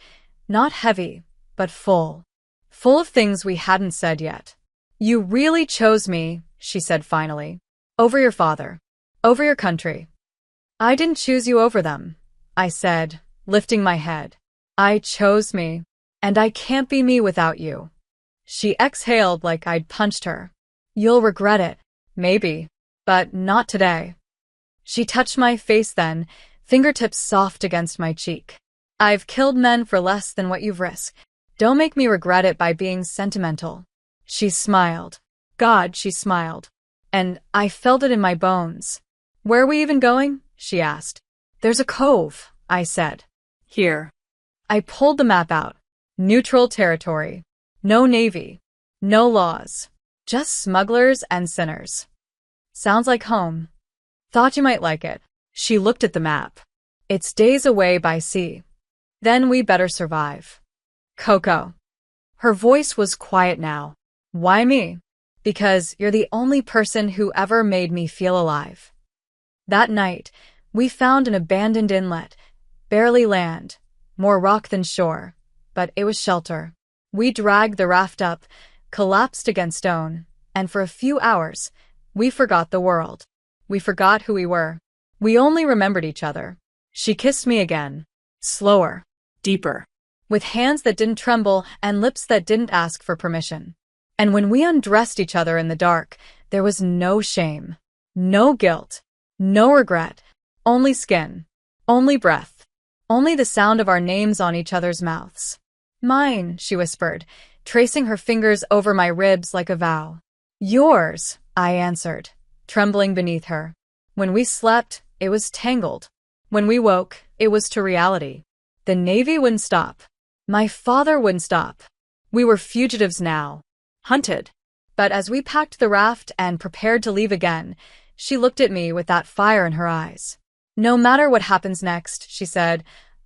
Speaker 1: Not heavy, but full. Full of things we hadn't said yet. You really chose me, she said finally. Over your father. Over your country. I didn't choose you over them, I said, lifting my head. I chose me, and I can't be me without you. She exhaled like I'd punched her. You'll regret it, maybe, but not today. She touched my face then, fingertips soft against my cheek. I've killed men for less than what you've risked. Don't make me regret it by being sentimental. She smiled. God, she smiled. And I felt it in my bones. Where are we even going? She asked. There's a cove, I said. Here. I pulled the map out. Neutral territory. No navy. No laws. Just smugglers and sinners. Sounds like home. Thought you might like it. She looked at the map. It's days away by sea. Then we better survive. Coco. Her voice was quiet now. Why me? Because you're the only person who ever made me feel alive. That night, we found an abandoned inlet. Barely land. More rock than shore. But it was shelter. We dragged the raft up, collapsed against stone, and for a few hours, we forgot the world. We forgot who we were. We only remembered each other. She kissed me again. Slower. Deeper. With hands that didn't tremble and lips that didn't ask for permission. And when we undressed each other in the dark, there was no shame. No guilt. No regret. Only skin. Only breath. Only the sound of our names on each other's mouths. Mine, she whispered, tracing her fingers over my ribs like a vow. Yours, I answered, trembling beneath her. When we slept, it was tangled. When we woke, it was to reality. The Navy wouldn't stop. My father wouldn't stop. We were fugitives now. Hunted. But as we packed the raft and prepared to leave again, she looked at me with that fire in her eyes. No matter what happens next, she said,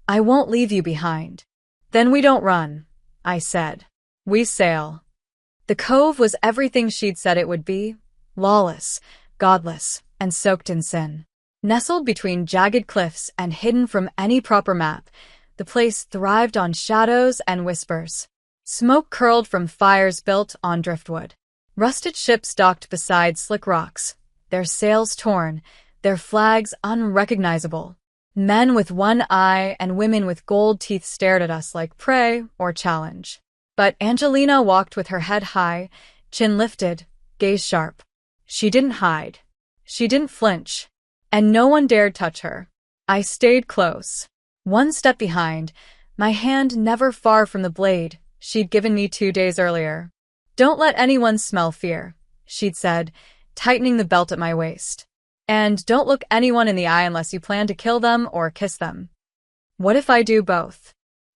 Speaker 1: I won't leave you behind. Then we don't run, I said. We sail. The cove was everything she'd said it would be. Lawless, godless, and soaked in sin. Nestled between jagged cliffs and hidden from any proper map, the place thrived on shadows and whispers. Smoke curled from fires built on driftwood. Rusted ships docked beside slick rocks, their sails torn, their flags unrecognizable. Men with one eye and women with gold teeth stared at us like prey or challenge. But Angelina walked with her head high, chin lifted, gaze sharp. She didn't hide. She didn't flinch. And no one dared touch her. I stayed close. One step behind, my hand never far from the blade she'd given me 2 days earlier. Don't let anyone smell fear, she'd said, tightening the belt at my waist. And don't look anyone in the eye unless you plan to kill them or kiss them. What if I do both?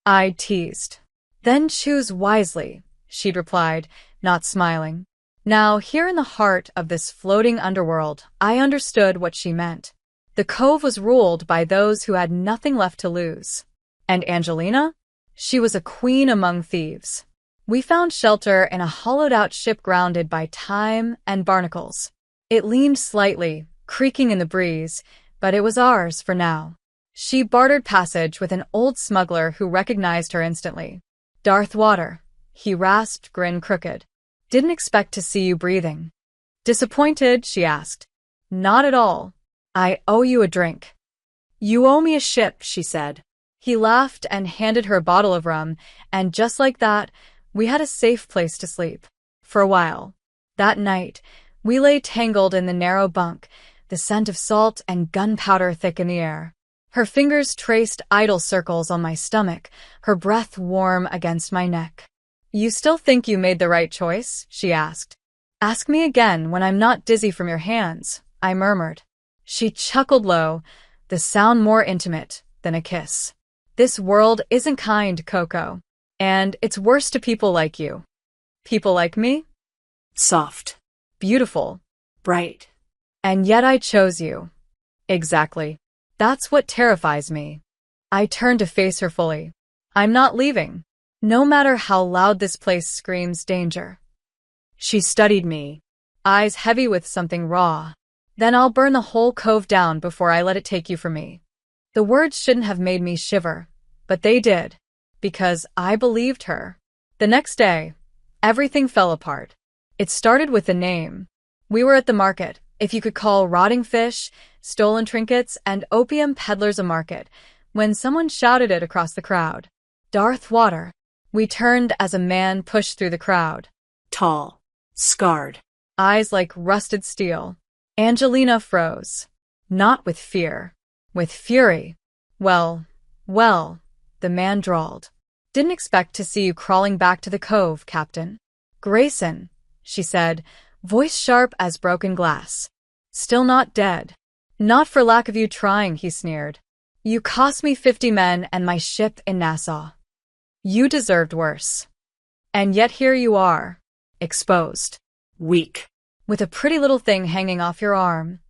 Speaker 1: I teased. Then choose wisely, she'd replied, not smiling. Now, here in the heart of this floating underworld, I understood what she meant. The cove was ruled by those who had nothing left to lose. And Angelina? She was a queen among thieves. We found shelter in a hollowed-out ship grounded by time and barnacles. It leaned slightly, creaking in the breeze, but it was ours for now. She bartered passage with an old smuggler who recognized her instantly. Darth Water, he rasped, grin crooked. Didn't expect to see you breathing. Disappointed, she asked. Not at all. I owe you a drink. You owe me a ship, she said. He laughed and handed her a bottle of rum, and just like that, we had a safe place to sleep. For a while. That night, we lay tangled in the narrow bunk, the scent of salt and gunpowder thick in the air. Her fingers traced idle circles on my stomach, her breath warm against my neck. You still think you made the right choice? She asked. Ask me again when I'm not dizzy from your hands, I murmured. She chuckled low, the sound more intimate than a kiss. This world isn't kind, Coco. And it's worse to people like you. People like me? Soft. Beautiful. Bright. And yet I chose you. Exactly. That's what terrifies me. I turned to face her fully. I'm not leaving. No matter how loud this place screams danger. She studied me, eyes heavy with something raw. Then I'll burn the whole cove down before I let it take you from me. The words shouldn't have made me shiver, but they did, because I believed her. The next day, everything fell apart. It started with the name. We were at the market, if you could call rotting fish, stolen trinkets, and opium peddlers a market, when someone shouted it across the crowd. Darth Water. We turned as a man pushed through the crowd.
Speaker 2: Tall, scarred,
Speaker 1: Eyes like rusted steel. Angelina froze. Not with fear. With fury. Well, the man drawled. Didn't expect to see you crawling back to the cove, Captain. Grayson, she said, voice sharp as broken glass. Still not dead. Not for lack of you trying, he sneered. You cost me 50 men and my ship in Nassau. You deserved worse. And yet here you are. Exposed.
Speaker 2: weak.
Speaker 1: With a pretty little thing hanging off your arm.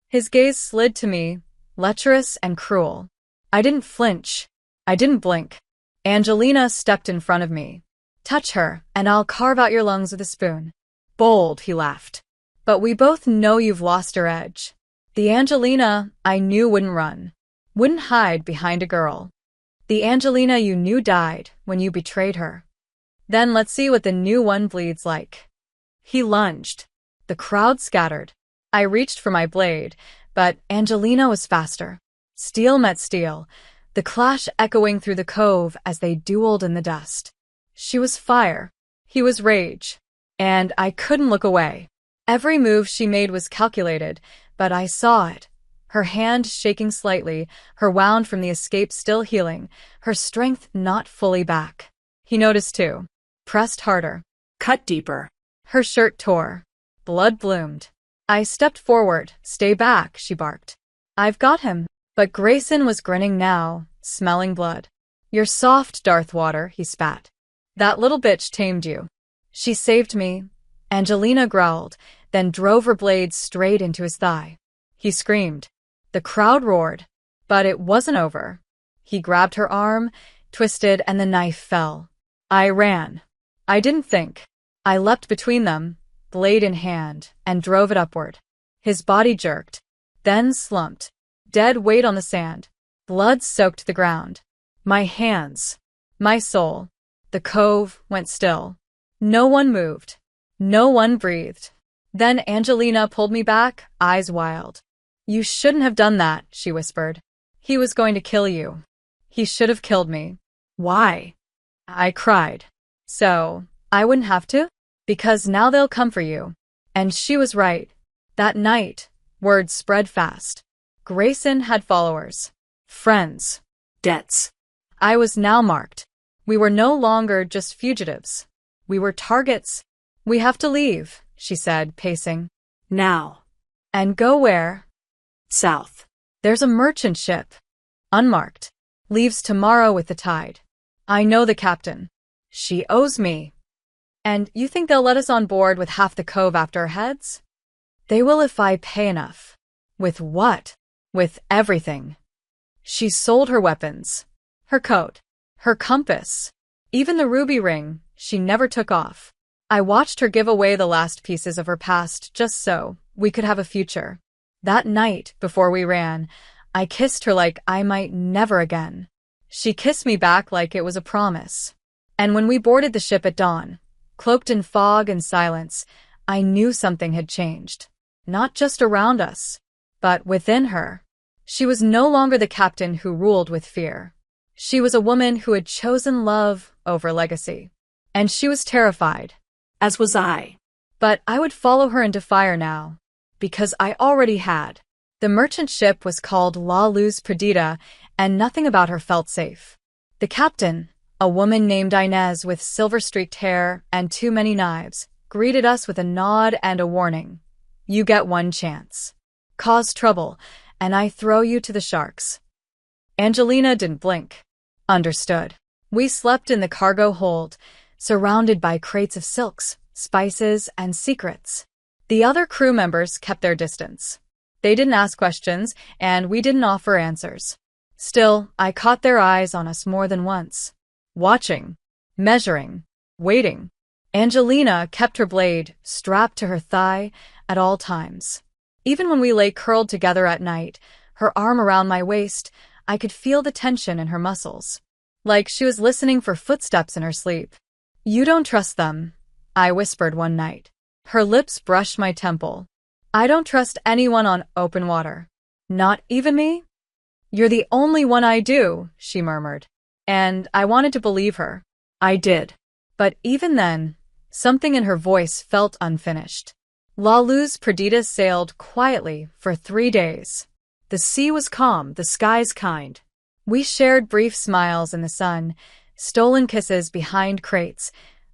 Speaker 1: His gaze slid to me, lecherous and cruel. I didn't flinch. I didn't blink. Angelina stepped in front of me. Touch her, and I'll carve out your lungs with a spoon. Bold, he laughed. But we both know you've lost your edge. The Angelina I knew wouldn't run. Wouldn't hide behind a girl. The Angelina you knew died when you betrayed her. Then let's see what the new one bleeds like. He lunged. The crowd scattered. I reached for my blade, but Angelina was faster. Steel met steel, the clash echoing through the cove as they dueled in the dust. She was fire. He was rage. And I couldn't look away. Every move she made was calculated, but I saw it. Her hand shaking slightly, her wound from the escape still healing, her strength not fully back. He noticed too. Pressed harder.
Speaker 2: Cut deeper.
Speaker 1: Her shirt tore. Blood bloomed. I stepped forward. Stay back, she barked. I've got him. But Grayson was grinning now, smelling blood. You're soft, Darth Water, he spat. That little bitch tamed you. She saved me. Angelina growled, then drove her blade straight into his thigh. He screamed. The crowd roared. But it wasn't over. He grabbed her arm, twisted, and the knife fell. I ran. I didn't think. I leapt between them, blade in hand, and drove it upward. His body jerked, then slumped. Dead weight on the sand. Blood soaked the ground. My hands. My soul. The cove went still. No one moved. No one breathed. Then Angelina pulled me back, eyes wild. You shouldn't have done that, she whispered. He was going to kill you. He should have killed me. Why? I cried. So, I wouldn't have to? Because now they'll come for you. And she was right. That night, word spread fast. Grayson had followers. Friends.
Speaker 2: Debts.
Speaker 1: I was now marked. We were no longer just fugitives. We were targets. We have to leave, she said, pacing.
Speaker 2: Now.
Speaker 1: And go where?
Speaker 2: South.
Speaker 1: There's a merchant ship. Unmarked. Leaves tomorrow with the tide. I know the captain. She owes me. And you think they'll let us on board with half the cove after our heads? They will if I pay enough. With what? With everything. She sold her weapons. Her coat. Her compass. Even the ruby ring she never took off. I watched her give away the last pieces of her past just so we could have a future. That night, before we ran, I kissed her like I might never again. She kissed me back like it was a promise. And when we boarded the ship at dawn, cloaked in fog and silence, I knew something had changed. Not just around us, but within her. She was no longer the captain who ruled with fear. She was a woman who had chosen love over legacy. And she was terrified.
Speaker 2: As was I.
Speaker 1: But I would follow her into fire now. Because I already had. The merchant ship was called La Luz Perdida, and nothing about her felt safe. The captain, a woman named Inez with silver-streaked hair and too many knives, greeted us with a nod and a warning. You get one chance. Cause trouble, and I throw you to the sharks. Angelina didn't blink. Understood. We slept in the cargo hold, surrounded by crates of silks, spices, and secrets. The other crew members kept their distance. They didn't ask questions, and we didn't offer answers. Still, I caught their eyes on us more than once. Watching, measuring, waiting. Angelina kept her blade strapped to her thigh at all times. Even when we lay curled together at night, her arm around my waist, I could feel the tension in her muscles. Like she was listening for footsteps in her sleep. "You don't trust them," I whispered one night. Her lips brushed my temple. "I don't trust anyone on open water. Not even me?" "You're the only one I do," she murmured. And I wanted to believe her. I did. But even then, something in her voice felt unfinished. La Luz Perdida sailed quietly for 3 days. The sea was calm, the skies kind. We shared brief smiles in the sun, stolen kisses behind crates,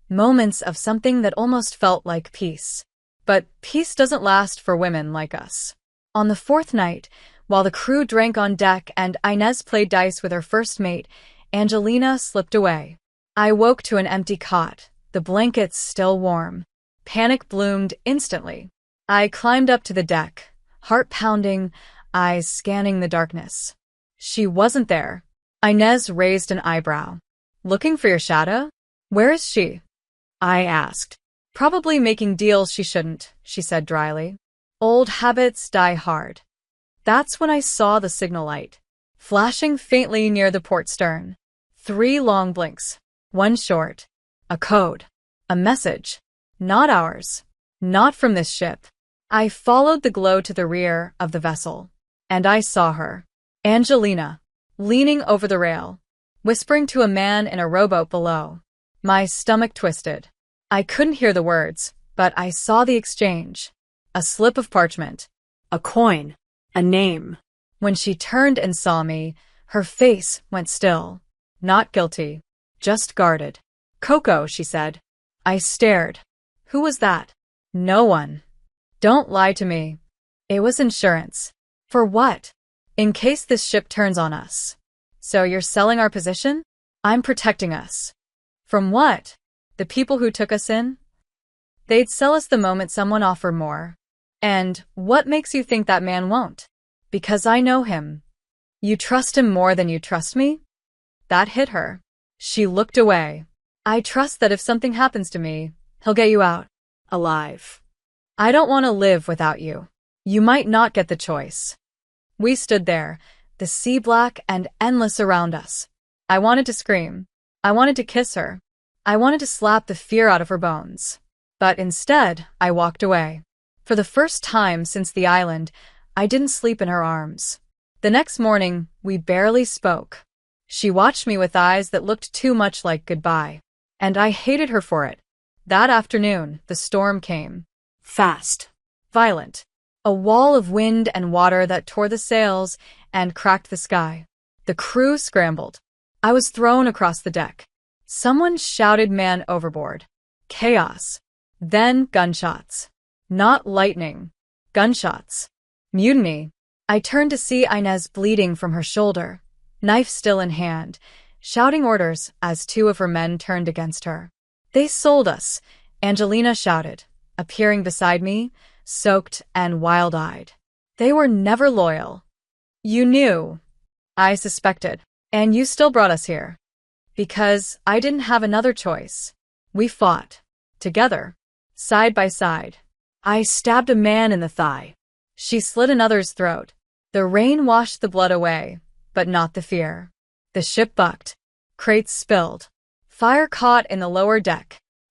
Speaker 1: moments of something that almost felt like peace. But peace doesn't last for women like us. On the 4th night, while the crew drank on deck and Inez played dice with her first mate, Angelina slipped away. I woke to an empty cot, the blankets still warm. Panic bloomed instantly. I climbed up to the deck, heart pounding, eyes scanning the darkness. She wasn't there. Inez raised an eyebrow. "Looking for your shadow? Where is she?" I asked. "Probably making deals she shouldn't," she said dryly. "Old habits die hard." That's when I saw the signal light, flashing faintly near the port stern. 3 long blinks. One short. A code. A message. Not ours. Not from this ship. I followed the glow to the rear of the vessel. And I saw her. Angelina. Leaning over the rail. Whispering to a man in a rowboat below. My stomach twisted. I couldn't hear the words, but I saw the exchange. A slip of parchment. A coin. A name. When she turned and saw me, her face went still. Not guilty. Just guarded. "Coco," she said. I stared. Who was that? No one. Don't lie to me. It was insurance. For what? In case this ship turns on us. So you're selling our position? I'm protecting us. From what? The people who took us in? They'd sell us the moment someone offered more. And what makes you think that man won't? Because I know him. You trust him more than you trust me? That hit her. She looked away. I trust that if something happens to me, he'll get you out. Alive. I don't want to live without you. You might not get the choice. We stood there, the sea black and endless around us. I wanted to scream. I wanted to kiss her. I wanted to slap the fear out of her bones. But instead, I walked away. For the first time since the island, I didn't sleep in her arms. The next morning, we barely spoke. She watched me with eyes that looked too much like goodbye. And I hated her for it. That afternoon, the storm came. Fast. Violent. A wall of wind and water that tore the sails and cracked the sky. The crew scrambled. I was thrown across the deck. Someone shouted "man overboard." Chaos. Then gunshots. Not lightning. Gunshots. Mutiny. I turned to see Inez bleeding from her shoulder, knife still in hand, shouting orders as 2 of her men turned against her. "They sold us," Angelina shouted, appearing beside me, soaked and wild-eyed. "They were never loyal." "You knew." I suspected. "And you still brought us here." "Because I didn't have another choice." We fought. Together. Side by side. I stabbed a man in the thigh. She slit another's throat. The rain washed the blood away, but not the fear. The ship bucked. Crates spilled. Fire caught in the lower deck.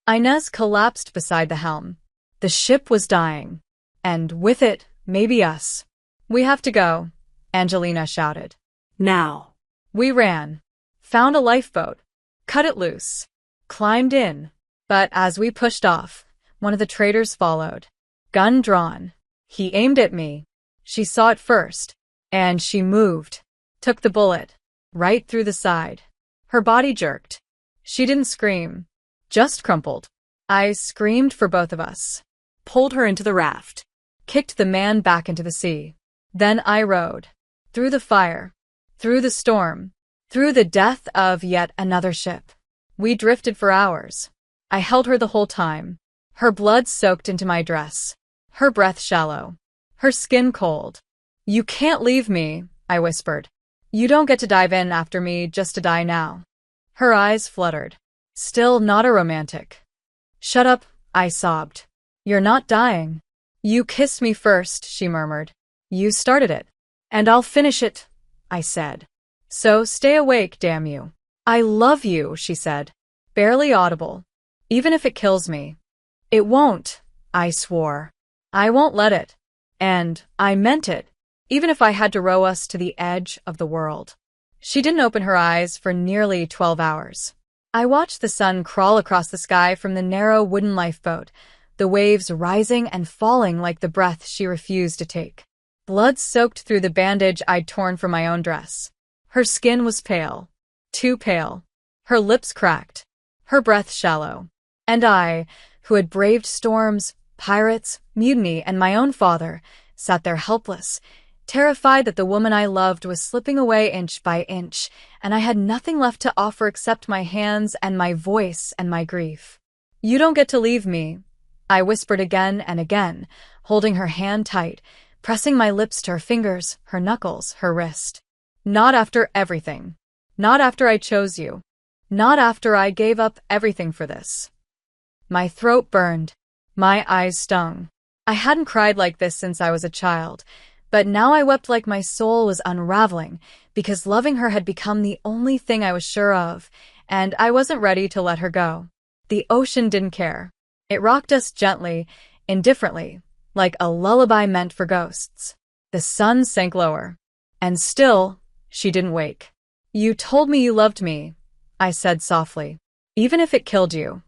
Speaker 1: Inez collapsed beside the helm. The ship was dying. And with it, maybe us. "We have to go," Angelina shouted. "Now." We ran. Found a lifeboat. Cut it loose. Climbed in. But as we pushed off, one of the traders followed. Gun drawn. He aimed at me. She saw it first. And she moved. Took the bullet. Right through the side. Her body jerked. She didn't scream. Just crumpled. I screamed for both of us. Pulled her into the raft. Kicked the man back into the sea. Then I rowed. Through the fire. Through the storm. Through the death of yet another ship. We drifted for hours. I held her the whole time. Her blood soaked into my dress. Her breath shallow. Her skin cold. You can't leave me, I whispered. You don't get to dive in after me just to die now. Her eyes fluttered. Still not a romantic. Shut up, I sobbed. You're not dying. You kissed me first, she murmured. You started it. And I'll finish it, I said. So stay awake, damn you. I love you, she said, barely audible. Even if it kills me. It won't, I swore. I won't let it. And I meant it, even if I had to row us to the edge of the world. She didn't open her eyes for nearly 12 hours. I watched the sun crawl across the sky from the narrow wooden lifeboat, the waves rising and falling like the breath she refused to take. Blood soaked through the bandage I'd torn from my own dress. Her skin was pale. Too pale. Her lips cracked. Her breath shallow. And I, who had braved storms, pirates, mutiny, and my own father, sat there helpless, terrified that the woman I loved was slipping away inch by inch, and I had nothing left to offer except my hands and my voice and my grief. You don't get to leave me, I whispered again and again, holding her hand tight, pressing my lips to her fingers, her knuckles, her wrist. Not after everything. Not after I chose you. Not after I gave up everything for this. My throat burned. My eyes stung. I hadn't cried like this since I was a child, but now I wept like my soul was unraveling, because loving her had become the only thing I was sure of, and I wasn't ready to let her go. The ocean didn't care. It rocked us gently, indifferently, like a lullaby meant for ghosts. The sun sank lower. And still, she didn't wake. You told me you loved me, I said softly, even if it killed you.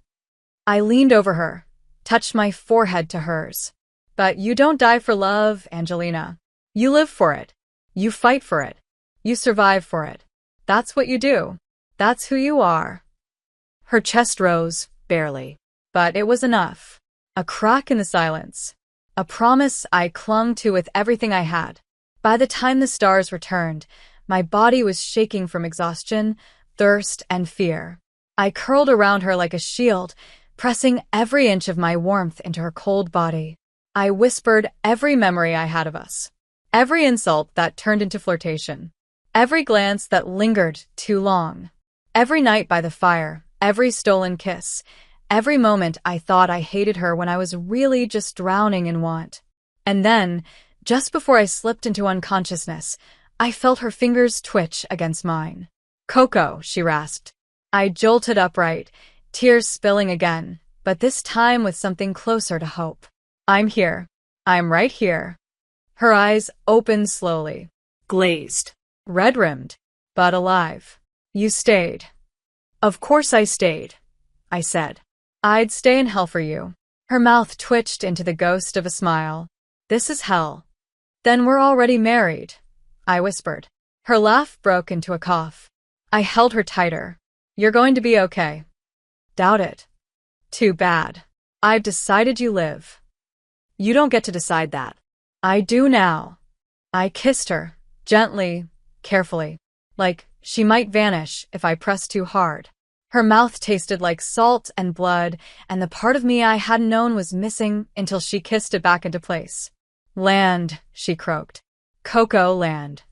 Speaker 1: I leaned over her, touched my forehead to hers. But you don't die for love, Angelina. You live for it. You fight for it. You survive for it. That's what you do. That's who you are. Her chest rose, barely. But it was enough. A crack in the silence. A promise I clung to with everything I had. By the time the stars returned, my body was shaking from exhaustion, thirst, and fear. I curled around her like a shield, pressing every inch of my warmth into her cold body. I whispered every memory I had of us. Every insult that turned into flirtation. Every glance that lingered too long. Every night by the fire, every stolen kiss. Every moment I thought I hated her when I was really just drowning in want. And then, just before I slipped into unconsciousness, I felt her fingers twitch against mine. Coco, she rasped. I jolted upright, tears spilling again, but this time with something closer to hope. I'm here. I'm right here. Her eyes opened slowly.
Speaker 2: Glazed.
Speaker 1: Red-rimmed, but alive. You stayed. Of course I stayed, I said. I'd stay in hell for you. Her mouth twitched into the ghost of a smile. This is hell. Then we're already married, I whispered. Her laugh broke into a cough. I held her tighter. You're going to be okay. Doubt it. Too bad. I've decided you live. You don't get to decide that. I do now. I kissed her, gently, carefully, like she might vanish if I pressed too hard. Her mouth tasted like salt and blood, and the part of me I hadn't known was missing until she kissed it back into place. Land, she croaked. Coco land.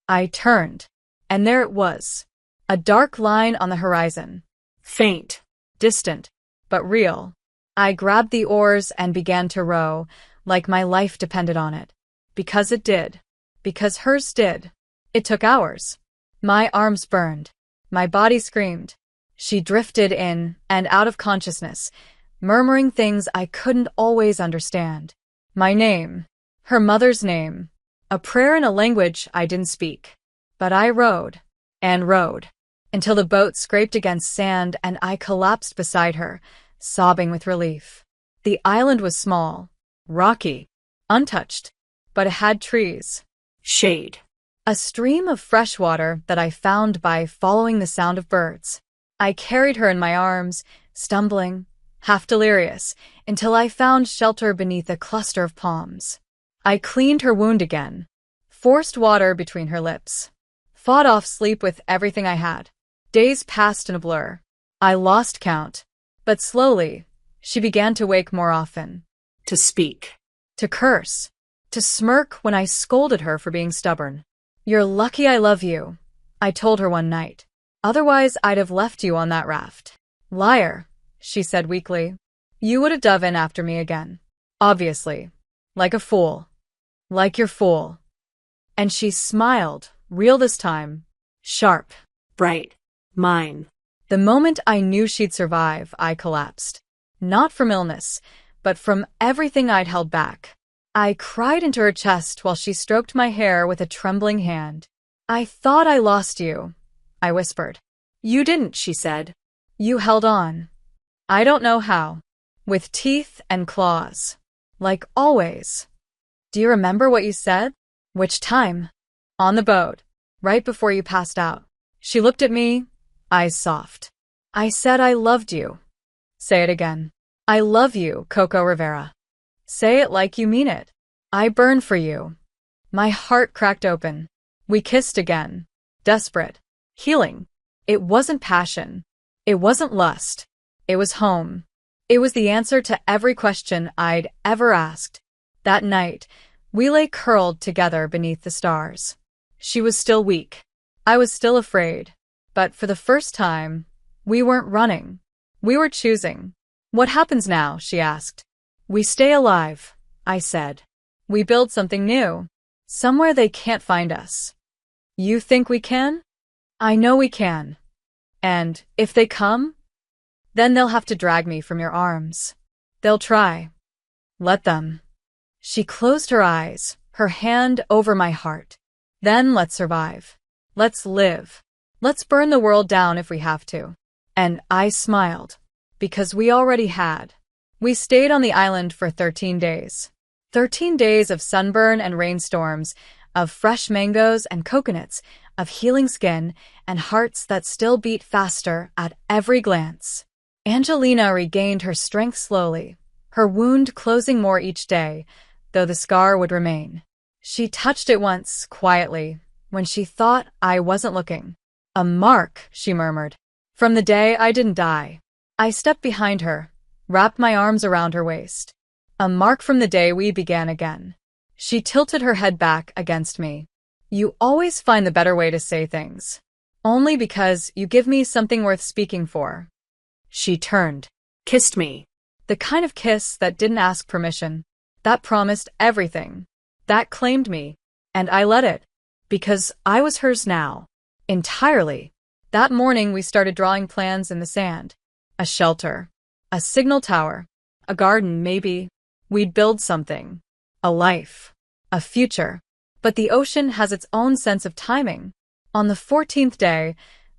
Speaker 1: I turned, and there it was. A dark line on the horizon.
Speaker 2: Faint.
Speaker 1: Distant, but real. I grabbed the oars and began to row, like my life depended on it. Because it did. Because hers did. It took hours. My arms burned. My body screamed. She drifted in and out of consciousness, murmuring things I couldn't always understand. My name. Her mother's name. A prayer in a language I didn't speak. But I rowed. And rowed. Until the boat scraped against sand and I collapsed beside her, sobbing with relief. The island was small. Rocky. Untouched. But it had trees.
Speaker 2: Shade.
Speaker 1: A stream of fresh water that I found by following the sound of birds. I carried her in my arms, stumbling, half delirious, until I found shelter beneath a cluster of palms. I cleaned her wound again, forced water between her lips, fought off sleep with everything I had. Days passed in a blur. I lost count, but slowly, she began to wake more often.
Speaker 2: To speak.
Speaker 1: To curse. to smirk when I scolded her for being stubborn. "You're lucky I love you," I told her one night. "Otherwise, I'd have left you on that raft." "Liar," she said weakly. "You would have dove in after me again. Obviously. Like a fool. Like your fool." And she smiled, real this time. Sharp.
Speaker 2: Bright. Mine.
Speaker 1: The moment I knew she'd survive, I collapsed. Not from illness, but from everything I'd held back. I cried into her chest while she stroked my hair with a trembling hand. "I thought I lost you," I whispered.
Speaker 2: "You didn't," she said.
Speaker 1: "You held on. I don't know how. With teeth and claws. Like always." "Do you remember what you said?" "Which time?" "On the boat. Right before you passed out." She looked at me, eyes soft. "I said I loved you." "Say it again." "I love you, Coco Rivera." "Say it like you mean it." "I burn for you." My heart cracked open. We kissed again. Desperate. Healing. It wasn't passion. It wasn't lust. It was home. It was the answer to every question I'd ever asked. That night, we lay curled together beneath the stars. She was still weak. I was still afraid. But for the first time, we weren't running. We were choosing. "What happens now?" she asked. "We stay alive," I said. "We build something new. Somewhere they can't find us." "You think we can?" "I know we can. And if they come, then they'll have to drag me from your arms. They'll try. Let them." She closed her eyes, her hand over my heart. "Then let's survive. Let's live. Let's burn the world down if we have to." And I smiled. Because we already had. We stayed on the island for 13 days. 13 days of sunburn and rainstorms, of fresh mangoes and coconuts, of healing skin and hearts that still beat faster at every glance. Angelina regained her strength slowly, her wound closing more each day, though the scar would remain. She touched it once, quietly, when she thought I wasn't looking. "A mark," she murmured. "From the day I didn't die." I stepped behind her, wrapped my arms around her waist. "A mark from the day we began again." She tilted her head back against me. "You always find the better way to say things. Only because you give me something worth speaking for." She turned,
Speaker 2: Kissed me.
Speaker 1: the kind of kiss that didn't ask permission, that promised everything, that claimed me, and I let it, because I was hers now, entirely. That morning we started drawing plans in the sand. A shelter, a signal tower, a garden maybe. We'd build something, a life, a future. But the ocean has its own sense of timing. On the 14th day,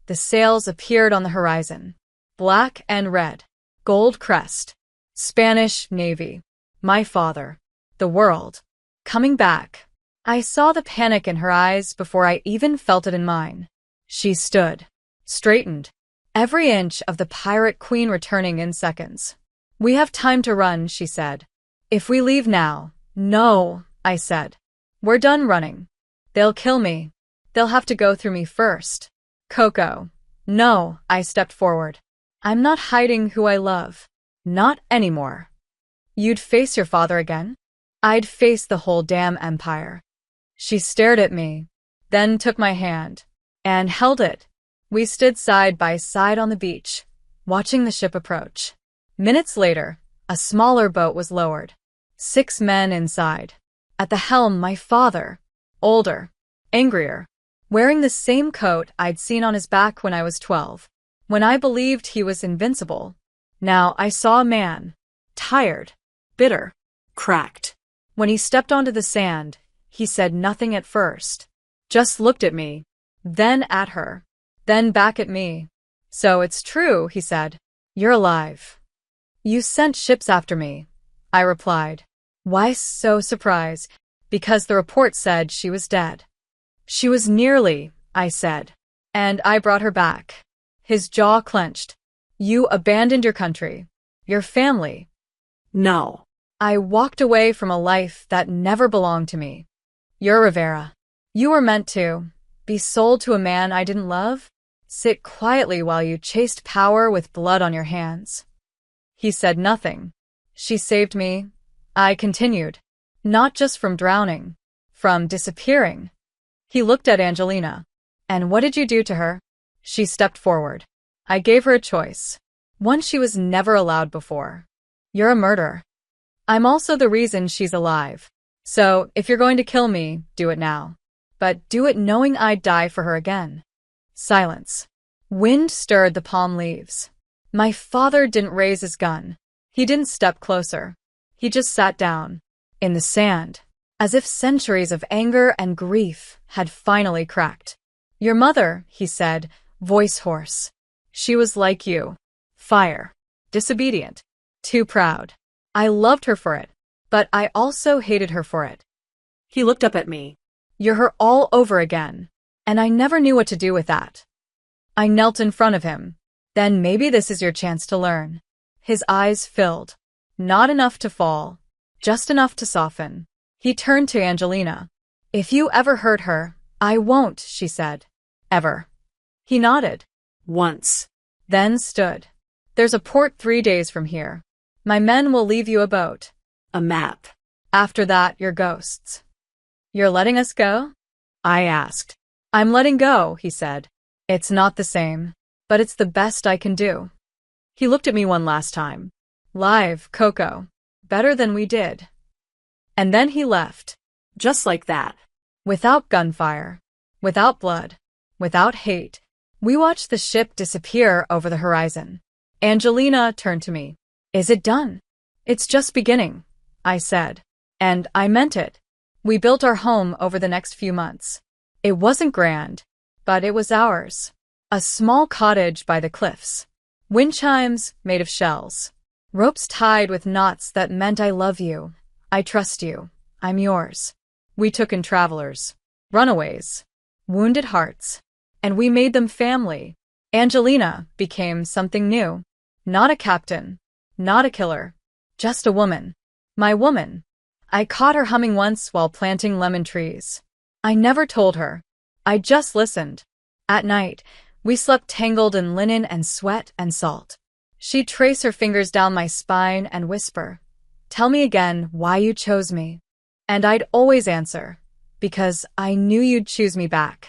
Speaker 1: the sails appeared on the horizon. Black and red, gold crest, Spanish Navy, my father, the world, coming back. I saw the panic in her eyes before I even felt it in mine. She stood, straightened, every inch of the pirate queen returning in seconds. "We have time to run," she said. "If we leave now." "No," I said. "We're done running. They'll kill me. They'll have to go through me first." "Coco." "No," I stepped forward. "I'm not hiding who I love. Not anymore." "You'd face your father again?" "I'd face the whole damn empire." She stared at me, then took my hand, and held it. We stood side by side on the beach, watching the ship approach. Minutes later, a smaller boat was lowered. 6 men inside. At the helm, my father, older, angrier, wearing the same coat I'd seen on his back when I was 12, when I believed he was invincible. Now I saw a man, tired, bitter,
Speaker 2: Cracked.
Speaker 1: When he stepped onto the sand, he said nothing at first, just looked at me, then at her, then back at me. "So it's true," he said. "You're alive." "You sent ships after me," I replied. "Why so surprised?" "Because the report said she was dead." "She was nearly," I said. "And I brought her back." His jaw clenched. "You abandoned your country, your family."
Speaker 2: No.
Speaker 1: "I walked away from a life that never belonged to me. You're Rivera. You were meant to be sold to a man I didn't love, sit quietly while you chased power with blood on your hands." He said nothing. "She saved me," I continued. Not just from drowning. From disappearing. He looked at Angelina. And what did you do to her? She stepped forward. I gave her a choice. One she was never allowed before. You're a murderer. I'm also the reason she's alive. So, if you're going to kill me, do it now. But do it knowing I'd die for her again. Silence. Wind stirred the palm leaves. My father didn't raise his gun. He didn't step closer. He just sat down. In the sand. As if centuries of anger and grief had finally cracked. Your mother, he said, voice hoarse. She was like you. Fire. Disobedient. Too proud. I loved her for it. But I also hated her for it.
Speaker 2: He looked up at me.
Speaker 1: You're her all over again. And I never knew what to do with that. I knelt in front of him. Then maybe this is your chance to learn. His eyes filled. Not enough to fall. Just enough to soften. He turned to Angelina. If you ever hurt her, I won't, she said. Ever. He nodded.
Speaker 2: Once.
Speaker 1: Then stood. There's a port 3 days from here. My men will leave you a boat.
Speaker 2: A map.
Speaker 1: After that, you're ghosts. You're letting us go? I asked. I'm letting go, he said. It's not the same, but it's the best I can do. He looked at me one last time. Live, Coco. Better than we did. And then he left.
Speaker 2: Just like that.
Speaker 1: Without gunfire. Without blood. Without hate. We watched the ship disappear over the horizon. Angelina turned to me. Is it done? It's just beginning, I said. And I meant it. We built our home over the next few months. It wasn't grand, but it was ours. A small cottage by the cliffs. Wind chimes made of shells. Ropes tied with knots that meant I love you. I trust you. I'm yours. We took in travelers. Runaways. Wounded hearts. And we made them family. Angelina became something new. Not a captain. Not a killer. Just a woman. My woman. I caught her humming once while planting lemon trees. I never told her. I just listened. At night, we slept tangled in linen and sweat and salt. She'd trace her fingers down my spine and whisper, "Tell me again why you chose me." And I'd always answer, "Because I knew you'd choose me back."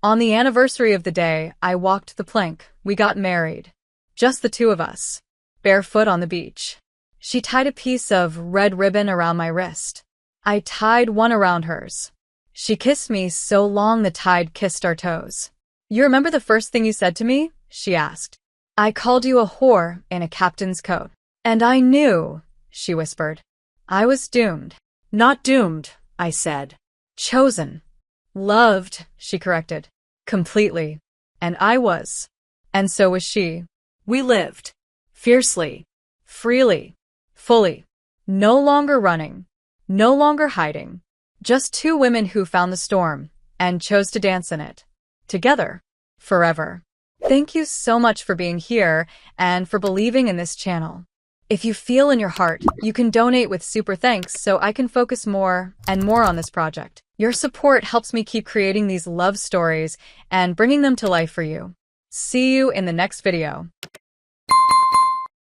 Speaker 1: On the anniversary of the day I walked the plank, we got married. Just the two of us. Barefoot on the beach. She tied a piece of red ribbon around my wrist. I tied one around hers. She kissed me so long the tide kissed our toes. You remember the first thing you said to me? She asked. I called you a whore in a captain's coat. And I knew, she whispered. I was doomed.
Speaker 2: Not doomed, I said.
Speaker 1: Chosen. Loved, she corrected. Completely. And I was. And so was she.
Speaker 2: We lived. Fiercely.
Speaker 1: Freely. Fully. No longer running. No longer hiding. Just two women who found the storm and chose to dance in it. Together. Forever. Thank you so much for being here and for believing in this channel. If you feel in your heart, you can donate with super thanks so I can focus more and more on this project. Your support helps me keep creating these love stories and bringing them to life for you. See you in the next video.